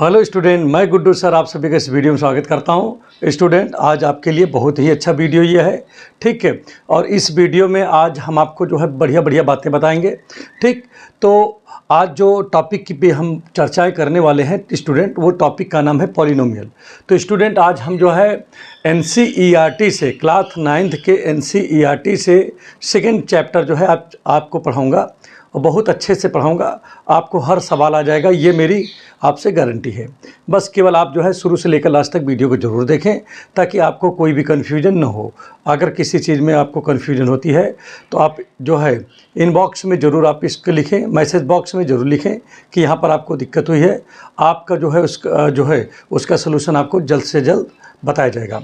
Hello student, मैं Guddu sir आप सभी का इस वीडियो में स्वागत करता हूं। स्टूडेंट, आज आपके लिए बहुत ही अच्छा वीडियो ये है, ठीक है। और इस वीडियो में आज हम आपको जो है बढ़िया बढ़िया बातें बताएंगे, ठीक। तो आज जो टॉपिक की पे हम चर्चाएं करने वाले हैं स्टूडेंट, वो टॉपिक का नाम है पॉलिनोमियल। तो स्टूडेंट, आज हम जो है NCERT से क्लास 9th के NCERT से सेकेंड चैप्टर जो है आपको पढ़ाऊँगा और बहुत अच्छे से पढ़ाऊँगा। आपको हर सवाल आ जाएगा, ये मेरी आपसे गारंटी है। बस केवल आप जो है शुरू से लेकर लास्ट तक वीडियो को ज़रूर देखें ताकि आपको कोई भी कन्फ्यूजन ना हो। अगर किसी चीज़ में आपको कन्फ्यूजन होती है तो आप जो है इनबॉक्स में ज़रूर आप इसको लिखें, मैसेज बॉक्स में ज़रूर लिखें कि यहाँ पर आपको दिक्कत हुई है। आपका जो है उसका सलूशन आपको जल्द से जल्द बताया जाएगा।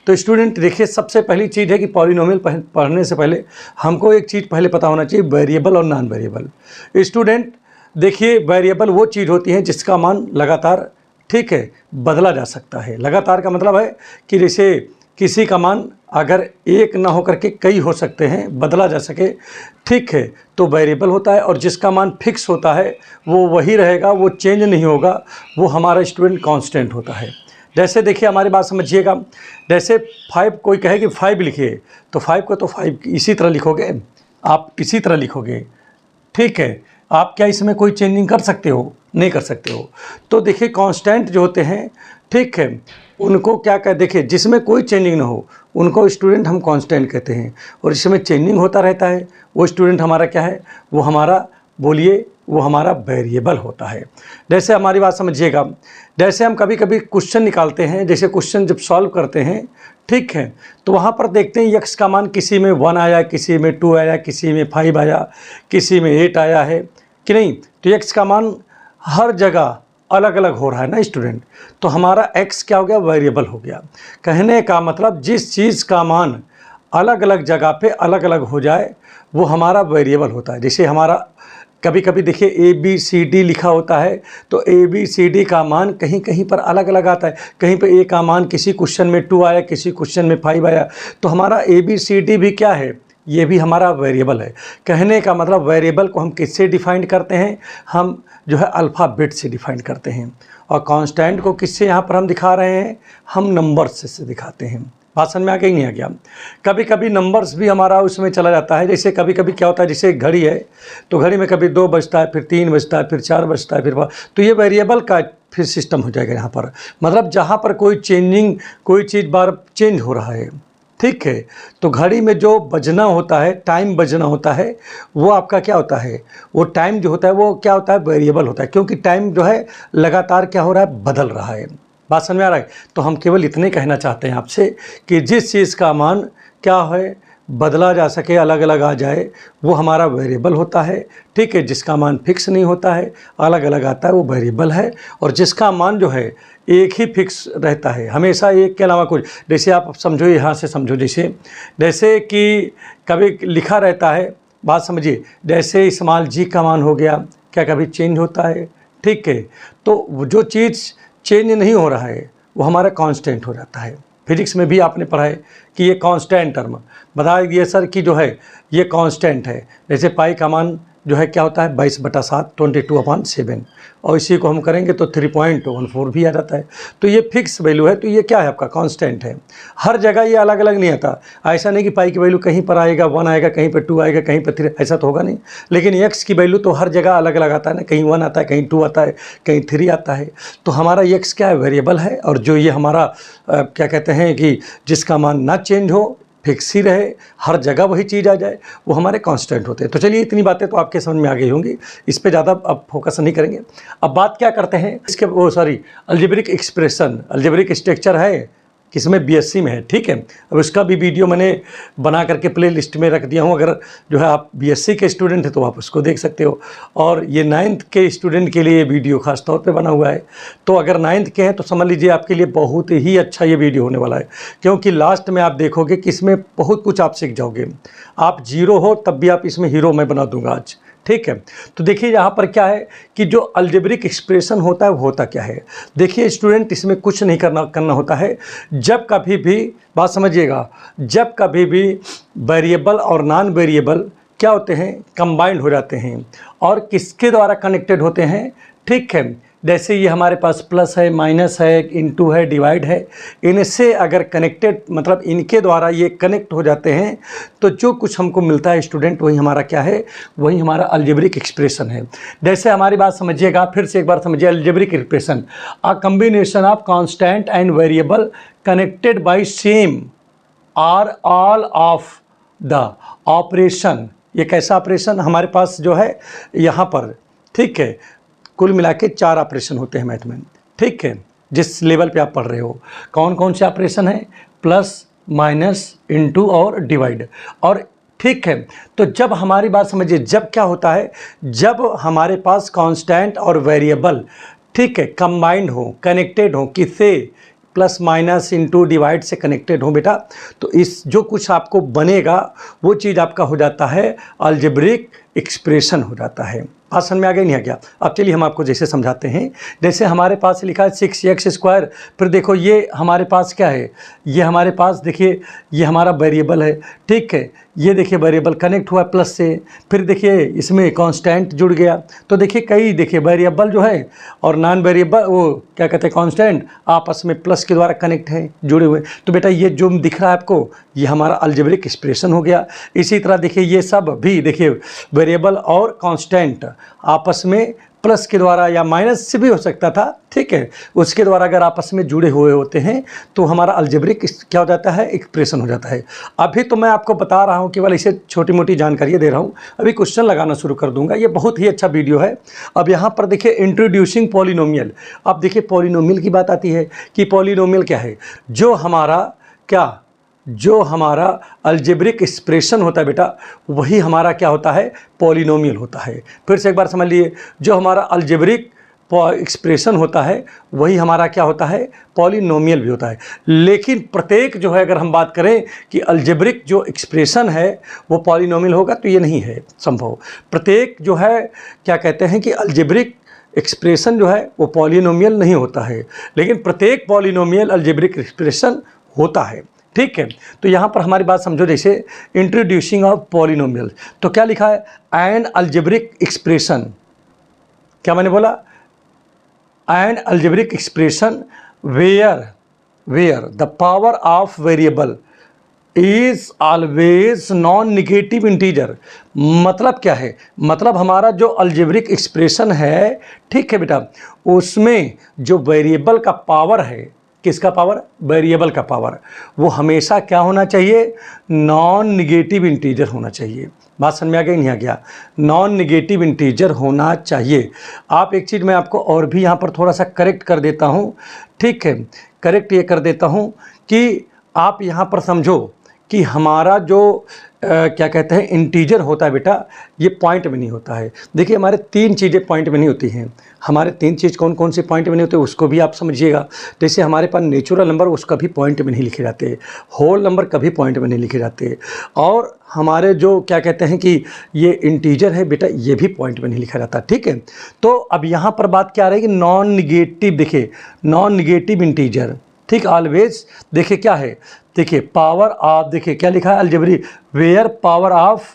तो स्टूडेंट देखिए, सबसे पहली चीज़ है कि पॉलिनोमियल पढ़ने से पहले हमको एक चीज़ पहले पता होना चाहिए, वेरिएबल और नॉन वेरिएबल। स्टूडेंट देखिए, वेरिएबल वो चीज़ होती है जिसका मान लगातार, ठीक है, बदला जा सकता है। लगातार का मतलब है कि जैसे किसी का मान अगर एक ना होकर के कई हो सकते हैं, बदला जा सके, ठीक है, तो वेरिएबल होता है। और जिसका मान फिक्स होता है वो वही रहेगा, वो चेंज नहीं होगा, वो हमारा स्टूडेंट कांस्टेंट होता है। जैसे देखिए, हमारी बात समझिएगा, जैसे 5 कोई कहे कि 5 लिखिए, तो 5 को तो 5 इसी तरह लिखोगे, आप इसी तरह लिखोगे, ठीक है। आप क्या इसमें कोई चेंजिंग कर सकते हो? नहीं कर सकते हो। तो देखिए, कांस्टेंट जो होते हैं, ठीक है, उनको क्या कह, देखिए जिसमें कोई चेंजिंग ना हो उनको स्टूडेंट हम कांस्टेंट कहते हैं। और जिसमें चेंजिंग होता रहता है वो स्टूडेंट हमारा क्या है, वो हमारा, बोलिए, वो हमारा वेरिएबल होता है। जैसे हमारी बात समझिएगा, जैसे हम कभी कभी क्वेश्चन निकालते हैं, जैसे क्वेश्चन जब सॉल्व करते हैं, ठीक है, तो वहाँ पर देखते हैं यक्स का मान किसी में 1 आया, किसी में 2 आया, किसी में 5 आया, किसी में 8 आया है कि नहीं। तो यक्स का मान हर जगह अलग अलग हो रहा है ना स्टूडेंट। तो हमारा एक्स क्या हो गया, वेरिएबल हो गया। कहने का मतलब जिस चीज़ का मान अलग अलग जगह पे अलग अलग हो जाए वो हमारा वेरिएबल होता है। जैसे हमारा कभी कभी देखिए ABCD लिखा होता है, तो ABCD का मान कहीं कहीं पर अलग अलग आता है। कहीं पे A का मान किसी क्वेश्चन में 2 आया, किसी क्वेश्चन में 5 आया। तो हमारा ABCD भी क्या है, ये भी हमारा वेरिएबल है। कहने का मतलब वेरिएबल को हम किससे डिफाइन करते हैं, हम जो है अल्फ़ाबेट से डिफाइन करते हैं। और कांस्टेंट को किससे यहाँ पर हम दिखा रहे हैं, हम नंबर्स से दिखाते हैं। बात समझ में आ गई, नहीं आ गया? कभी कभी नंबर्स भी हमारा उसमें चला जाता है। जैसे कभी कभी क्या होता है, जैसे घड़ी है तो घड़ी में कभी 2 बजता है, फिर 3 बजता है, फिर 4 बजता है, फिर 5। तो ये वेरिएबल का फिर सिस्टम हो जाएगा यहाँ पर। मतलब जहाँ पर कोई चेंजिंग, कोई चीज़ बार चेंज हो रहा है, ठीक है, तो घड़ी में जो बजना होता है, टाइम बजना होता है, वो आपका क्या होता है, वो टाइम जो होता है वो क्या होता है, वेरिएबल होता है। क्योंकि टाइम जो है लगातार क्या हो रहा है, बदल रहा है। बात समझ में आ रहा है? तो हम केवल इतने कहना चाहते हैं आपसे कि जिस चीज़ का मान क्या है, बदला जा सके, अलग अलग आ जाए, वो हमारा वेरिएबल होता है, ठीक है। जिसका मान फिक्स नहीं होता है, अलग अलग आता है, वो वेरिएबल है। और जिसका मान जो है एक ही फिक्स रहता है, हमेशा एक के अलावा कुछ। जैसे आप समझो, यहाँ से समझो, जैसे कि कभी लिखा रहता है, बात समझिए, जैसे स्मॉल g का मान हो गया, क्या कभी चेंज होता है, ठीक है। तो जो चीज़ चेंज नहीं हो रहा है वो हमारा कांस्टेंट हो जाता है। फिजिक्स में भी आपने पढ़ा है कि ये कांस्टेंट टर्म बता दिए सर कि जो है ये कांस्टेंट है। जैसे पाई का मान जो है क्या होता है, 22/7, 22/7। और इसी को हम करेंगे तो 3.14 भी आ जाता है। तो ये फिक्स वैल्यू है, तो ये क्या है, आपका कांस्टेंट है। हर जगह ये अलग अलग नहीं आता। ऐसा नहीं कि पाई की वैल्यू कहीं पर आएगा 1 आएगा, कहीं पर 2 आएगा, कहीं पर 3, ऐसा तो होगा नहीं। लेकिन एक्स की वैल्यू तो हर जगह अलग अलग आता है ना, कहीं 1 आता है, कहीं 2 आता है, कहीं 3 आता है। तो हमारा एक्स क्या है, वेरिएबल है। और जो ये हमारा क्या कहते हैं कि जिसका मान ना चेंज हो, फिक्स ही रहे, हर जगह वही चीज़ आ जाए, वो हमारे कांस्टेंट होते हैं। तो चलिए, इतनी बातें तो आपके समझ में आ गई होंगी, इस पे ज़्यादा अब फोकस नहीं करेंगे। अब बात क्या करते हैं इसके, वो sorry, algebraic expression, algebraic structure है किसमें, BSc में है, ठीक है। अब उसका भी वीडियो मैंने बना करके प्ले लिस्ट में रख दिया हूँ। अगर जो है आप BSc के स्टूडेंट हैं तो आप उसको देख सकते हो। और ये 9th के स्टूडेंट के लिए ये वीडियो खास तौर पे बना हुआ है। तो अगर 9th के हैं तो समझ लीजिए आपके लिए बहुत ही अच्छा ये वीडियो होने वाला है। क्योंकि लास्ट में आप देखोगे कि इसमें बहुत कुछ आप सीख जाओगे। आप जीरो हो तब भी आप इसमें हीरो मैं बना दूंगा आज, ठीक है। तो देखिए, यहाँ पर क्या है कि जो अलजेब्रिक एक्सप्रेशन होता है वो होता क्या है। देखिए स्टूडेंट, इसमें कुछ नहीं करना होता है। जब कभी भी, बात समझिएगा, जब कभी भी वेरिएबल और नॉन वेरिएबल क्या होते हैं, कंबाइंड हो जाते हैं। और किसके द्वारा कनेक्टेड होते हैं, ठीक है, जैसे ये हमारे पास प्लस है, माइनस है, इनटू है, डिवाइड है, इनसे अगर कनेक्टेड मतलब इनके द्वारा ये कनेक्ट हो जाते हैं तो जो कुछ हमको मिलता है स्टूडेंट वही हमारा क्या है, वही हमारा अलजेब्रिक एक्सप्रेशन है। जैसे हमारी बात समझिएगा, फिर से एक बार समझिए, algebraic expression a combination of constant and variable connected by some or all of the operation. ये कैसा ऑपरेशन हमारे पास जो है यहाँ पर, ठीक है, कुल मिला के 4 ऑपरेशन होते हैं मैथ में, ठीक है, जिस लेवल पे आप पढ़ रहे हो। कौन कौन से ऑपरेशन है? प्लस, माइनस, इनटू और डिवाइड। और ठीक है, तो जब हमारी बात समझिए, जब क्या होता है, जब हमारे पास कांस्टेंट और वेरिएबल, ठीक है, कंबाइंड हो, कनेक्टेड हो, किससे? प्लस, माइनस, इनटू, डिवाइड से कनेक्टेड हो बेटा, तो इस जो कुछ आपको बनेगा वो चीज़ आपका हो जाता है अलजेब्रिक एक्सप्रेशन हो जाता है। बात समझ में आ गई नहीं आ गया? अब चलिए हम आपको जैसे समझाते हैं। जैसे हमारे पास लिखा है 6x², फिर देखो ये हमारे पास क्या है, ये हमारे पास देखिए ये हमारा वेरिएबल है, ठीक है, ये देखिए वेरिएबल कनेक्ट हुआ प्लस से, फिर देखिए इसमें कांस्टेंट जुड़ गया, तो देखिए कई देखिए वेरिएबल जो है और नॉन वेरिएबल वो क्या कहते हैं कांस्टेंट आपस में प्लस के द्वारा कनेक्ट है, जुड़े हुए। तो बेटा ये जो दिख रहा है आपको, ये हमारा अलजेब्रिक एक्सप्रेशन हो गया। इसी तरह देखिए ये सब भी देखिए वेरिएबल और कांस्टेंट आपस में प्लस के द्वारा या माइनस से भी हो सकता था, ठीक है, उसके द्वारा अगर आपस में जुड़े हुए होते हैं तो हमारा अलजेब्रिक क्या हो जाता है, एक्सप्रेशन हो जाता है। अभी तो मैं आपको बता रहा हूँ, केवल इसे छोटी मोटी जानकारियाँ दे रहा हूँ, अभी क्वेश्चन लगाना शुरू कर दूंगा। ये बहुत ही अच्छा वीडियो है। अब यहाँ पर देखिए इंट्रोड्यूसिंग पॉलिनोमियल। अब देखिए पॉलिनोमियल की बात आती है कि पॉलिनोमियल क्या है, जो हमारा क्या, जो हमारा अलजेब्रिक एक्सप्रेशन होता है बेटा, वही हमारा क्या होता है, पॉलिनोमियल होता है। फिर से एक बार समझ लिए, जो हमारा अलजेब्रिक एक्सप्रेशन होता है वही हमारा क्या होता है, पॉलिनोमियल भी होता है। लेकिन प्रत्येक जो है, अगर हम बात करें कि अलजेब्रिक जो एक्सप्रेशन है वो पॉलिनोमियल होगा, तो ये नहीं है संभव। प्रत्येक जो है क्या कहते हैं कि अलजेब्रिक एक्सप्रेशन जो है वो पॉलिनोमियल नहीं होता है, लेकिन प्रत्येक पॉलिनोमियल अलजेब्रिक एक्सप्रेशन होता है, ठीक है। तो यहाँ पर हमारी बात समझो, जैसे इंट्रोड्यूसिंग ऑफ पॉलिनोमियल, तो क्या लिखा है, एन अलजेब्रिक एक्सप्रेशन, क्या मैंने बोला, an algebraic expression where the power of variable is always non negative integer. मतलब क्या है, मतलब हमारा जो अलजेब्रिक एक्सप्रेशन है, ठीक है बेटा, उसमें जो वेरिएबल का पावर है, किसका पावर, वेरिएबल का पावर, वो हमेशा क्या होना चाहिए, नॉन निगेटिव इंटीजर होना चाहिए। बात समझ में आ गई नहीं आ गया, नॉन निगेटिव इंटीजर होना चाहिए। आप एक चीज़ मैं आपको और भी यहाँ पर थोड़ा सा करेक्ट कर देता हूँ, ठीक है, करेक्ट ये कर देता हूँ कि आप यहाँ पर समझो कि हमारा जो क्या कहते हैं इंटीजर होता है बेटा, ये पॉइंट में नहीं होता है। देखिए हमारे 3 चीज़ें पॉइंट में नहीं होती हैं। हमारे 3 चीज़ कौन कौन सी पॉइंट में नहीं होते, उसको भी आप समझिएगा। जैसे हमारे पास नेचुरल नंबर, उसका भी पॉइंट में नहीं लिखे जाते, होल नंबर कभी पॉइंट में नहीं लिखे जाते, और हमारे जो क्या कहते हैं कि ये इंटीजर है बेटा, ये भी पॉइंट में नहीं लिखा जाता, ठीक है। तो अब यहाँ पर बात क्या रहेगी, नॉन निगेटिव, देखिए नॉन निगेटिव इंटीजर, ठीक, ऑलवेज देखिए क्या है, देखिए पावर ऑफ, देखिए क्या लिखा है, algebraic where power of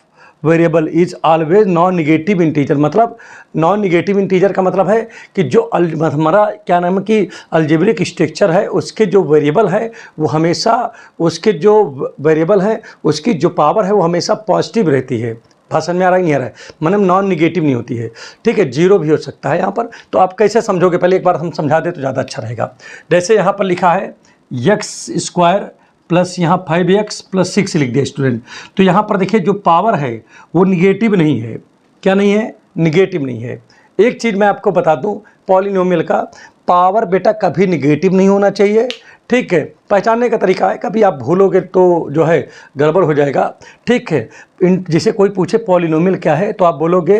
variable is always non negative integer. मतलब नॉन निगेटिव इंटीजर का मतलब है कि जो हमारा क्या नाम है कि अलजेब्रिक स्ट्रक्चर है, उसके जो वेरिएबल है वो हमेशा, उसके जो वेरिएबल है उसकी जो पावर है वो हमेशा पॉजिटिव रहती है। भाषण में आ रहा है नहीं आ रहा है, मतलब नॉन निगेटिव नहीं होती है, ठीक है, 0 भी हो सकता है यहाँ पर। तो आप कैसे समझोगे, पहले एक बार हम समझा दें तो ज़्यादा अच्छा रहेगा। जैसे यहाँ पर लिखा है x² प्लस यहाँ 5x प्लस 6 लिख दिया स्टूडेंट, तो यहाँ पर देखिए जो पावर है वो निगेटिव नहीं है, क्या नहीं है, निगेटिव नहीं है। एक चीज़ मैं आपको बता दूँ, पॉलिनोमियल का पावर बेटा कभी निगेटिव नहीं होना चाहिए, ठीक है। पहचानने का तरीका है, कभी आप भूलोगे तो जो है गड़बड़ हो जाएगा, ठीक है। जैसे कोई पूछे पॉलिनोमियल क्या है, तो आप बोलोगे,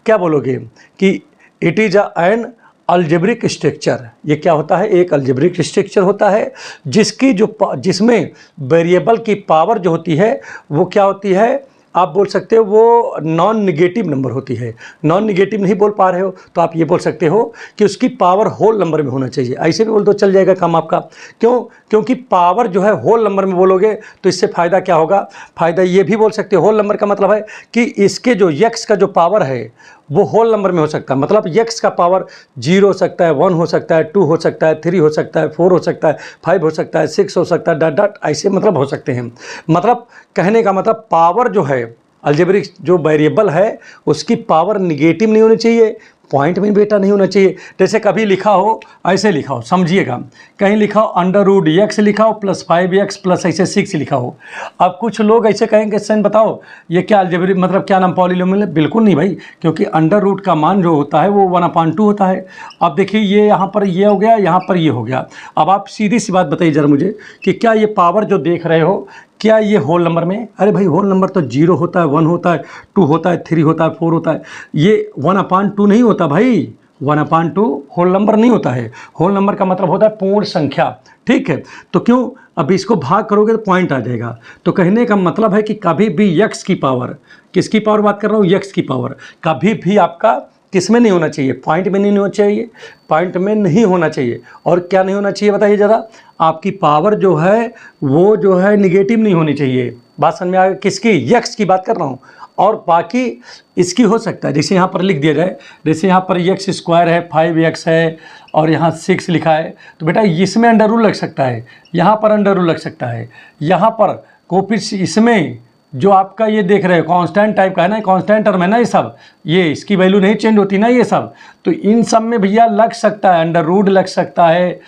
क्या बोलोगे कि it is an algebraic structure. ये क्या होता है, एक अलजेब्रिक स्ट्रक्चर होता है जिसकी जिसमें वेरिएबल की पावर जो होती है वो क्या होती है, आप बोल सकते हो वो नॉन निगेटिव नंबर होती है। नॉन निगेटिव नहीं बोल पा रहे हो तो आप ये बोल सकते हो कि उसकी पावर होल नंबर में होना चाहिए, ऐसे भी बोल दो चल जाएगा काम आपका। क्यों, क्योंकि पावर जो है होल नंबर में बोलोगे तो इससे फ़ायदा क्या होगा, फ़ायदा ये भी बोल सकते हो, होल नंबर का मतलब है कि इसके जो x का जो पावर है वो होल नंबर में हो सकता है। मतलब x का पावर 0 हो सकता है, 1 हो सकता है, 2 हो सकता है, 3 हो सकता है, 4 हो सकता है, 5 हो सकता है, 6 हो सकता है, डॉट डॉट ऐसे मतलब हो सकते हैं। मतलब कहने का मतलब पावर जो है अलजेब्रिक जो वेरिएबल है उसकी पावर निगेटिव नहीं होनी चाहिए, पॉइंट में बेटा नहीं होना चाहिए। जैसे कभी लिखा हो, ऐसे लिखा हो, समझिएगा, कहीं लिखा हो √x लिखा हो प्लस 5x प्लस ऐसे 6 लिखा हो। अब कुछ लोग ऐसे कहेंगे सर बताओ ये क्या अलजेब्रिक मतलब क्या नाम पॉलीनोमियल है? बिल्कुल नहीं भाई, क्योंकि √ का मान जो होता है वो 1/2 होता है। अब देखिए ये यहाँ पर ये हो गया, यहाँ पर ये हो गया। अब आप सीधी सी बात बताइए जरा मुझे कि क्या ये पावर जो देख रहे हो क्या ये होल नंबर में? अरे भाई होल नंबर तो 0 होता है, 1 होता है, 2 होता है, 3 होता है, 4 होता है। ये 1/2 नहीं होता भाई, 1/2 होल नंबर नहीं होता है। होल नंबर का मतलब होता है पूर्ण संख्या, ठीक है। तो क्यों, अब इसको भाग करोगे तो पॉइंट आ जाएगा। तो कहने का मतलब है कि कभी भी x की पावर, किसकी पावर बात कर रहा हूँ, x की पावर कभी भी आपका किस में नहीं होना चाहिए, पॉइंट में नहीं होना चाहिए, पॉइंट में नहीं होना चाहिए। और क्या नहीं होना चाहिए बताइए ज़रा, आपकी पावर जो है वो जो है निगेटिव नहीं होनी चाहिए। बात समझ में आ गई? किसकी, x की बात कर रहा हूँ। और बाकी इसकी हो सकता है, जैसे यहाँ पर लिख दिया जाए, जैसे यहाँ पर x² है, 5x है और यहाँ 6 लिखा है, तो बेटा इसमें √ लग सकता है, यहाँ पर √ लग सकता है, यहाँ पर कोफिशिएंट इसमें जो आपका ये देख रहे हो कांस्टेंट टाइप का है ना, कांस्टेंट टर्म है ना, ये सब ये इसकी वैल्यू नहीं चेंज होती ना ये सब, तो इन सब में भैया लग सकता है, √ लग सकता है,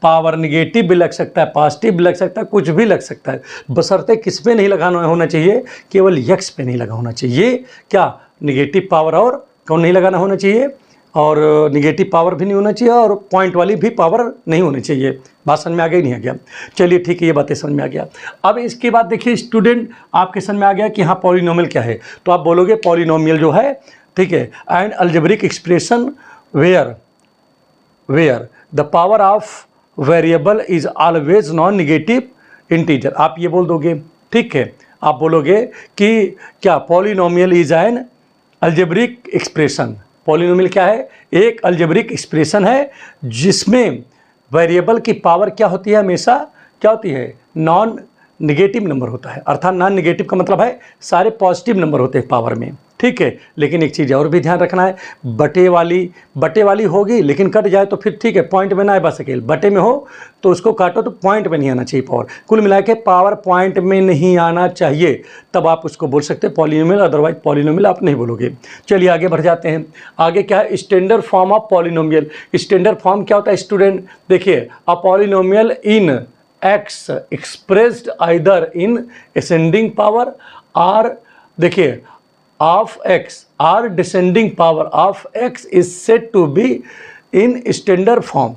पावर निगेटिव भी लग सकता है, पॉजिटिव भी लग सकता है, कुछ भी लग सकता है, बशर्ते किस पे नहीं लगाना होना चाहिए, केवल x पे नहीं लगा होना चाहिए। क्या, निगेटिव पावर और कौन नहीं लगाना होना चाहिए, और निगेटिव पावर भी नहीं होना चाहिए, और पॉइंट वाली भी पावर नहीं होनी चाहिए। बात समझ में आ गई, नहीं आ गया? चलिए ठीक है, ये बातें समझ में आ गया। अब इसके बाद देखिए स्टूडेंट, आपके समझ में आ गया कि हाँ पॉलीनोमियल क्या है। तो आप बोलोगे पॉलीनोमियल जो है, ठीक है, and algebraic expression where the power of variable is always non negative integer. आप ये बोल दोगे, ठीक है। आप बोलोगे कि क्या polynomial is an algebraic expression. Polynomial क्या है, एक अलजेब्रिक एक्सप्रेशन है जिसमें वेरिएबल की पावर क्या होती है, हमेशा क्या होती है, नॉन नेगेटिव नंबर होता है। अर्थात नॉन नेगेटिव का मतलब है सारे पॉजिटिव नंबर होते हैं पावर में, ठीक है। लेकिन एक चीज़ और भी ध्यान रखना है, बटे वाली होगी लेकिन कट जाए तो फिर ठीक है, पॉइंट में ना आए, बस अकेले बटे में हो तो उसको काटो तो पॉइंट में नहीं आना चाहिए पावर। कुल मिला के पावर पॉइंट में नहीं आना चाहिए, तब आप उसको बोल सकते हैं पॉलीनोमियल, अदरवाइज पॉलीनोमियल आप नहीं बोलोगे। चलिए आगे बढ़ जाते हैं। आगे क्या है, standard form of polynomial. Standard form क्या होता है स्टूडेंट, देखिए, a polynomial in x expressed either in ascending power और देखिए of x or descending power of x is said to be in standard form।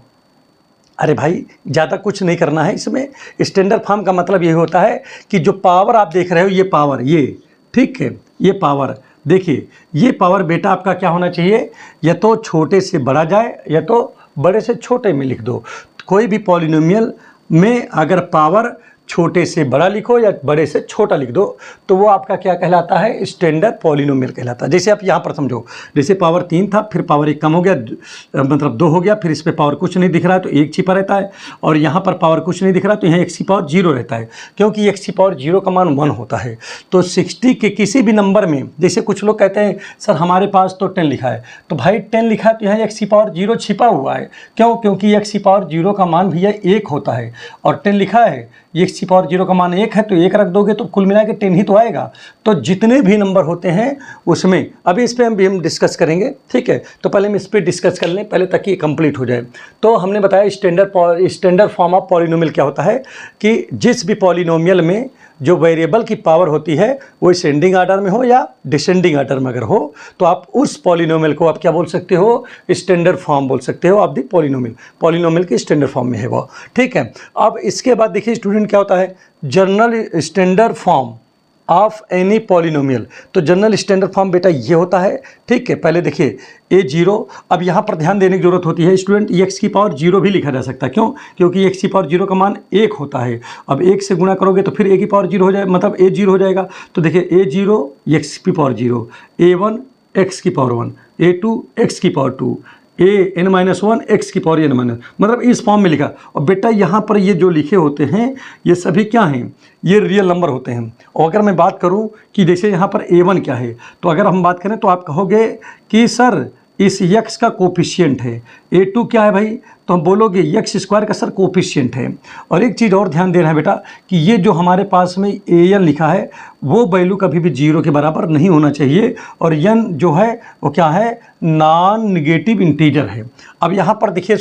अरे भाई ज़्यादा कुछ नहीं करना है इसमें। स्टैंडर्ड फॉर्म का मतलब ये होता है कि जो पावर आप देख रहे हो, ये पावर, ये ठीक है, ये पावर देखिए, ये पावर बेटा आपका क्या होना चाहिए, या तो छोटे से बड़ा जाए या तो बड़े से छोटे में लिख दो। कोई भी पॉलीनोमियल में अगर पावर छोटे से बड़ा लिखो या बड़े से छोटा लिख दो तो वो आपका क्या कहलाता है, स्टैंडर्ड पॉलीनोमियल कहलाता है। जैसे आप यहाँ पर समझो, जैसे पावर 3 था, फिर पावर 1 कम हो गया, मतलब 2 हो गया, फिर इस पे पावर कुछ नहीं दिख रहा है तो 1 छिपा रहता है, और यहाँ पर पावर कुछ नहीं दिख रहा तो यहाँ x की पावर 0 रहता है, क्योंकि x की पावर 0 का मान 1 होता है। तो 60 के किसी भी नंबर में, जैसे कुछ लोग कहते हैं सर हमारे पास तो 10 लिखा है, तो भाई 10 लिखा है तो यहाँ x की पावर 0 छिपा हुआ है। क्यों? क्योंकि x की पावर 0 का मान भैया 1 होता है, और 10 लिखा है, x की पावर 0 का मान 1 है तो 1 रख दोगे तो कुल मिला के 10 ही तो आएगा। तो जितने भी नंबर होते हैं उसमें, अभी इस पर हम डिस्कस करेंगे, ठीक है। तो पहले हम इस पर डिस्कस कर लें पहले ताकि कंप्लीट हो जाए। तो हमने बताया स्टैंडर्ड फॉर्म ऑफ पॉलीनोमियल क्या होता है कि जिस भी पॉलीनोमियल में जो वेरिएबल की पावर होती है वो असेंडिंग आर्डर में हो या डिसेंडिंग आर्डर में अगर हो तो आप उस पॉलीनोमियल को आप क्या बोल सकते हो, स्टैंडर्ड फॉर्म बोल सकते हो ऑफ द पॉलीनोमियल। पॉलीनोमियल की स्टैंडर्ड फॉर्म में है वो, ठीक है। अब इसके बाद देखिए स्टूडेंट क्या होता है, general standard form of any polynomial. तो जनरल स्टैंडर्ड फॉर्म बेटा ये होता है, ठीक है। पहले देखिए a0, अब यहाँ पर ध्यान देने की जरूरत होती है स्टूडेंट, x की पावर 0 भी लिखा जा सकता है। क्यों? क्योंकि x की पावर 0 का मान 1 होता है। अब 1 से गुणा करोगे तो फिर a की पावर 0 हो जाए, मतलब a0 हो जाएगा। तो देखिए a0 x की पावर 0, a1 x की पावर 1, a2 x की power 2, A N minus one x की पावर एन माइनस, मतलब इस फॉर्म में लिखा। और बेटा यहाँ पर ये जो लिखे होते हैं ये सभी क्या हैं, ये रियल नंबर होते हैं। और अगर मैं बात करूँ कि जैसे यहाँ पर a1 क्या है, तो अगर हम बात करें तो आप कहोगे कि सर इस x का कोफिशिएंट है। a2 क्या है भाई, तो हम बोलोगे x स्क्वायर का सर कोफिशिएंट है। और एक चीज़ और ध्यान देना है बेटा कि ये जो हमारे पास में an लिखा है वो वैल्यू कभी भी 0 के बराबर नहीं होना चाहिए। और n जो है वो क्या है, नॉन निगेटिव इंटीजर है। अब यहाँ पर देखिए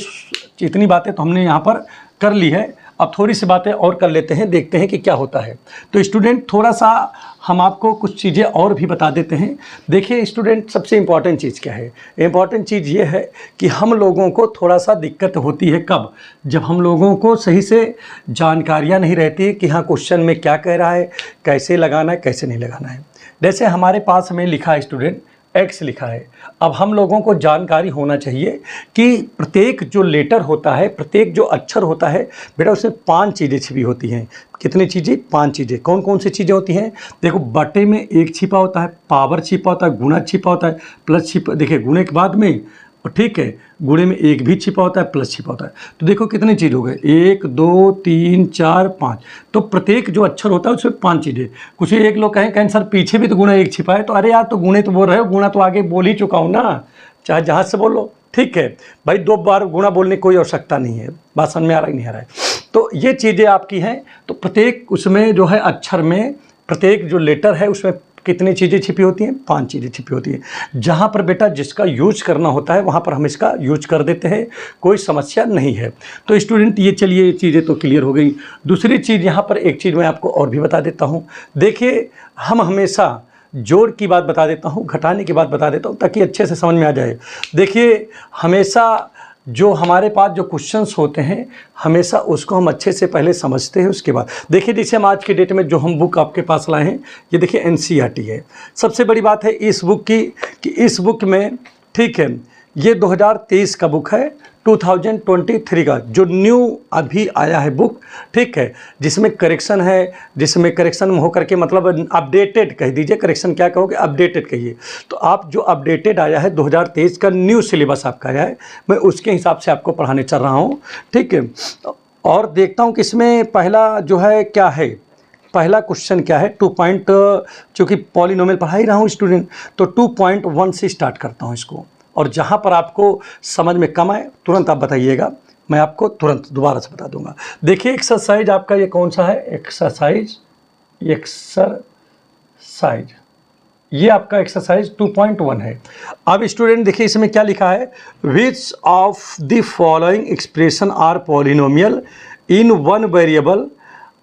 इतनी बातें तो हमने यहाँ पर कर ली है, अब थोड़ी सी बातें और कर लेते हैं, देखते हैं कि क्या होता है। तो स्टूडेंट थोड़ा सा हम आपको कुछ चीज़ें और भी बता देते हैं। देखिए स्टूडेंट, सबसे इम्पॉर्टेंट चीज़ क्या है, इम्पॉर्टेंट चीज़ ये है कि हम लोगों को थोड़ा सा दिक्कत होती है कब, जब हम लोगों को सही से जानकारियाँ नहीं रहती कि हाँ क्वेश्चन में क्या कह रहा है, कैसे लगाना है, कैसे नहीं लगाना है। जैसे हमारे पास में लिखा है स्टूडेंट एक्स लिखा है। अब हम लोगों को जानकारी होना चाहिए कि प्रत्येक जो लेटर होता है, प्रत्येक जो अक्षर होता है बेटा, उसमें 5 चीज़ें छिपी होती हैं। कितनी चीज़ें, 5 चीज़ें। कौन कौन सी चीज़ें होती हैं, देखो बटे में 1 छिपा होता है, पावर छिपा होता है, गुणा छिपा होता है, प्लस छिपा, देखिए गुणे के बाद में, और ठीक है गुणे में 1 भी छिपा होता है, प्लस छिपा होता है। तो देखो कितनी चीज़ हो गए, 1 2 3 4 5। तो प्रत्येक जो अक्षर होता है उसमें 5 चीज़ें। कुछ एक लोग कहें सर पीछे भी तो गुणा 1 छिपा है, तो अरे यार तो गुणे तो बोल रहे हो, गुणा तो आगे बोल ही चुका हूँ ना, चाहे जहाँ से बोलो। ठीक है भाई, 2 बार गुणा बोलने की कोई आवश्यकता नहीं है। बात समझ में आ रहा है नहीं आ रहा है। तो ये चीज़ें आपकी हैं। तो प्रत्येक उसमें जो है अक्षर में, प्रत्येक जो लेटर है उसमें कितनी चीज़ें छिपी होती हैं, 5 चीज़ें छिपी होती हैं। जहाँ पर बेटा जिसका यूज करना होता है वहाँ पर हम इसका यूज कर देते हैं, कोई समस्या नहीं है। तो स्टूडेंट ये चलिए ये चीज़ें तो क्लियर हो गई। दूसरी चीज़ यहाँ पर एक चीज़ मैं आपको और भी बता देता हूँ। देखिए हम हमेशा जोड़ की बात बता देता हूँ, घटाने की बात बता देता हूँ ताकि अच्छे से समझ में आ जाए। देखिए हमेशा जो हमारे पास जो क्वेश्चंस होते हैं हमेशा उसको हम अच्छे से पहले समझते हैं, उसके बाद देखिए जैसे हम आज के डेट में जो हम बुक आपके पास लाए हैं ये देखिए एनसीईआरटी है। सबसे बड़ी बात है इस बुक की कि इस बुक में, ठीक है, ये 2023 का बुक है, 2023 का जो न्यू अभी आया है बुक, ठीक है, जिसमें करेक्शन है, जिसमें करेक्शन होकर के मतलब अपडेटेड कह दीजिए, करेक्शन क्या कहोगे, अपडेटेड कहिए। तो आप जो अपडेटेड आया है 2023 का न्यू सिलेबस आपका आया है, मैं उसके हिसाब से आपको पढ़ाने चल रहा हूँ। ठीक है, और देखता हूँ कि इसमें पहला जो है क्या है, पहला क्वेश्चन क्या है, 2 पॉइंट, चूँकि पॉलिनोमियल पढ़ा ही रहा हूँ स्टूडेंट, तो 2.1 से स्टार्ट करता हूँ इसको। और जहाँ पर आपको समझ में कम आए तुरंत आप बताइएगा, मैं आपको तुरंत दोबारा से बता दूंगा। देखिए एक्सरसाइज आपका ये कौन सा है, एक्सरसाइज ये आपका एक्सरसाइज 2.1 है। अब स्टूडेंट देखिए इसमें क्या लिखा है, which of the following expression are polynomial in one variable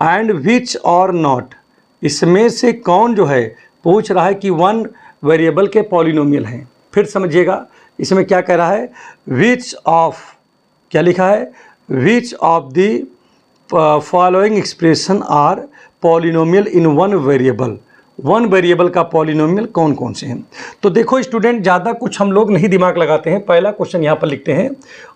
and which are not. इसमें से कौन जो है पूछ रहा है कि 1 वेरिएबल के पॉलिनोमियल हैं। फिर समझिएगा इसमें क्या कह रहा है, विच ऑफ, क्या लिखा है, which of the following expression are polynomial in 1 variable. 1 variable का पॉलिनोमियल कौन कौन से हैं। तो देखो स्टूडेंट ज़्यादा कुछ हम लोग नहीं दिमाग लगाते हैं, पहला क्वेश्चन यहाँ पर लिखते हैं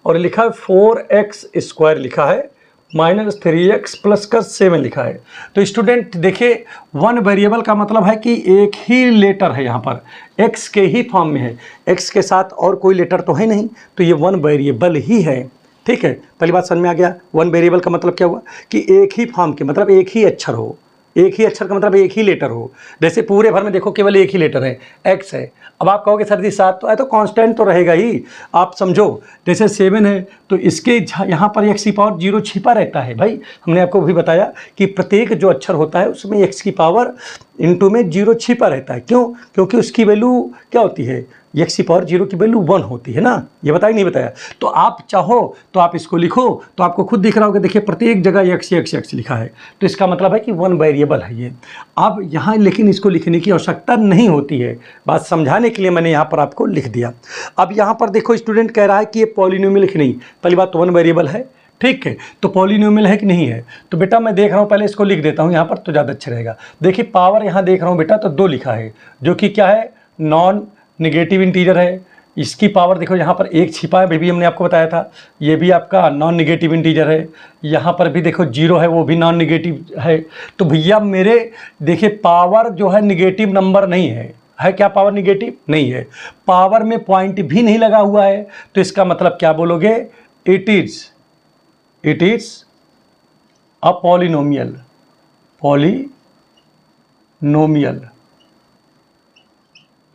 और लिखा है 4x स्क्वायर लिखा है माइनस 3x प्लस का 7 लिखा है। तो स्टूडेंट देखिए 1 वेरिएबल का मतलब है कि एक ही लेटर है, यहाँ पर x के ही फॉर्म में है, x के साथ और कोई लेटर तो है नहीं, तो ये 1 वेरिएबल ही है। ठीक है, पहली बात समझ में आ गया। 1 वेरिएबल का मतलब क्या हुआ कि एक ही फॉर्म के, मतलब एक ही अक्षर हो, एक ही अक्षर का मतलब एक ही लेटर हो। जैसे पूरे भर में देखो केवल एक ही लेटर है, x है। अब आप कहोगे सर जी 7 तो है, तो कांस्टेंट तो रहेगा ही। आप समझो जैसे 7 है तो इसके यहाँ पर x की पावर 0 छिपा रहता है। भाई हमने आपको भी बताया कि प्रत्येक जो अक्षर होता है उसमें x की पावर इनटू में 0 छिपा रहता है। क्यों? क्योंकि उसकी वैल्यू क्या होती है, x की पावर 0 की वैल्यू 1 होती है ना, ये बताया नहीं बताया। तो आप चाहो तो आप इसको लिखो तो आपको खुद दिख रहा होगा, देखिए प्रत्येक जगह x लिखा है, तो इसका मतलब है कि 1 वेरिएबल है ये। अब यहाँ लेकिन इसको लिखने की आवश्यकता नहीं होती है, बात समझाने के लिए मैंने यहाँ पर आपको लिख दिया। अब यहाँ पर देखो स्टूडेंट कह रहा है कि ये पॉलिनोमियल लिख नहीं, पहली बात तो 1 वेरिएबल है, ठीक है, तो पॉलिनोमियल है कि नहीं है। तो बेटा मैं देख रहा हूँ, पहले इसको लिख देता हूँ यहाँ पर तो ज़्यादा अच्छा रहेगा। देखिए पावर यहाँ देख रहा हूँ बेटा तो 2 लिखा है, जो कि क्या है, नॉन निगेटिव इंटीजर है। इसकी पावर देखो यहाँ पर 1 छिपा है, भी हमने आपको बताया था, ये भी आपका नॉन निगेटिव इंटीजर है। यहाँ पर भी देखो 0 है, वो भी नॉन निगेटिव है। तो भैया मेरे देखिए पावर जो है निगेटिव नंबर नहीं है, है क्या पावर निगेटिव? नहीं है। पावर में पॉइंट भी नहीं लगा हुआ है, तो इसका मतलब क्या बोलोगे? It is a polynomial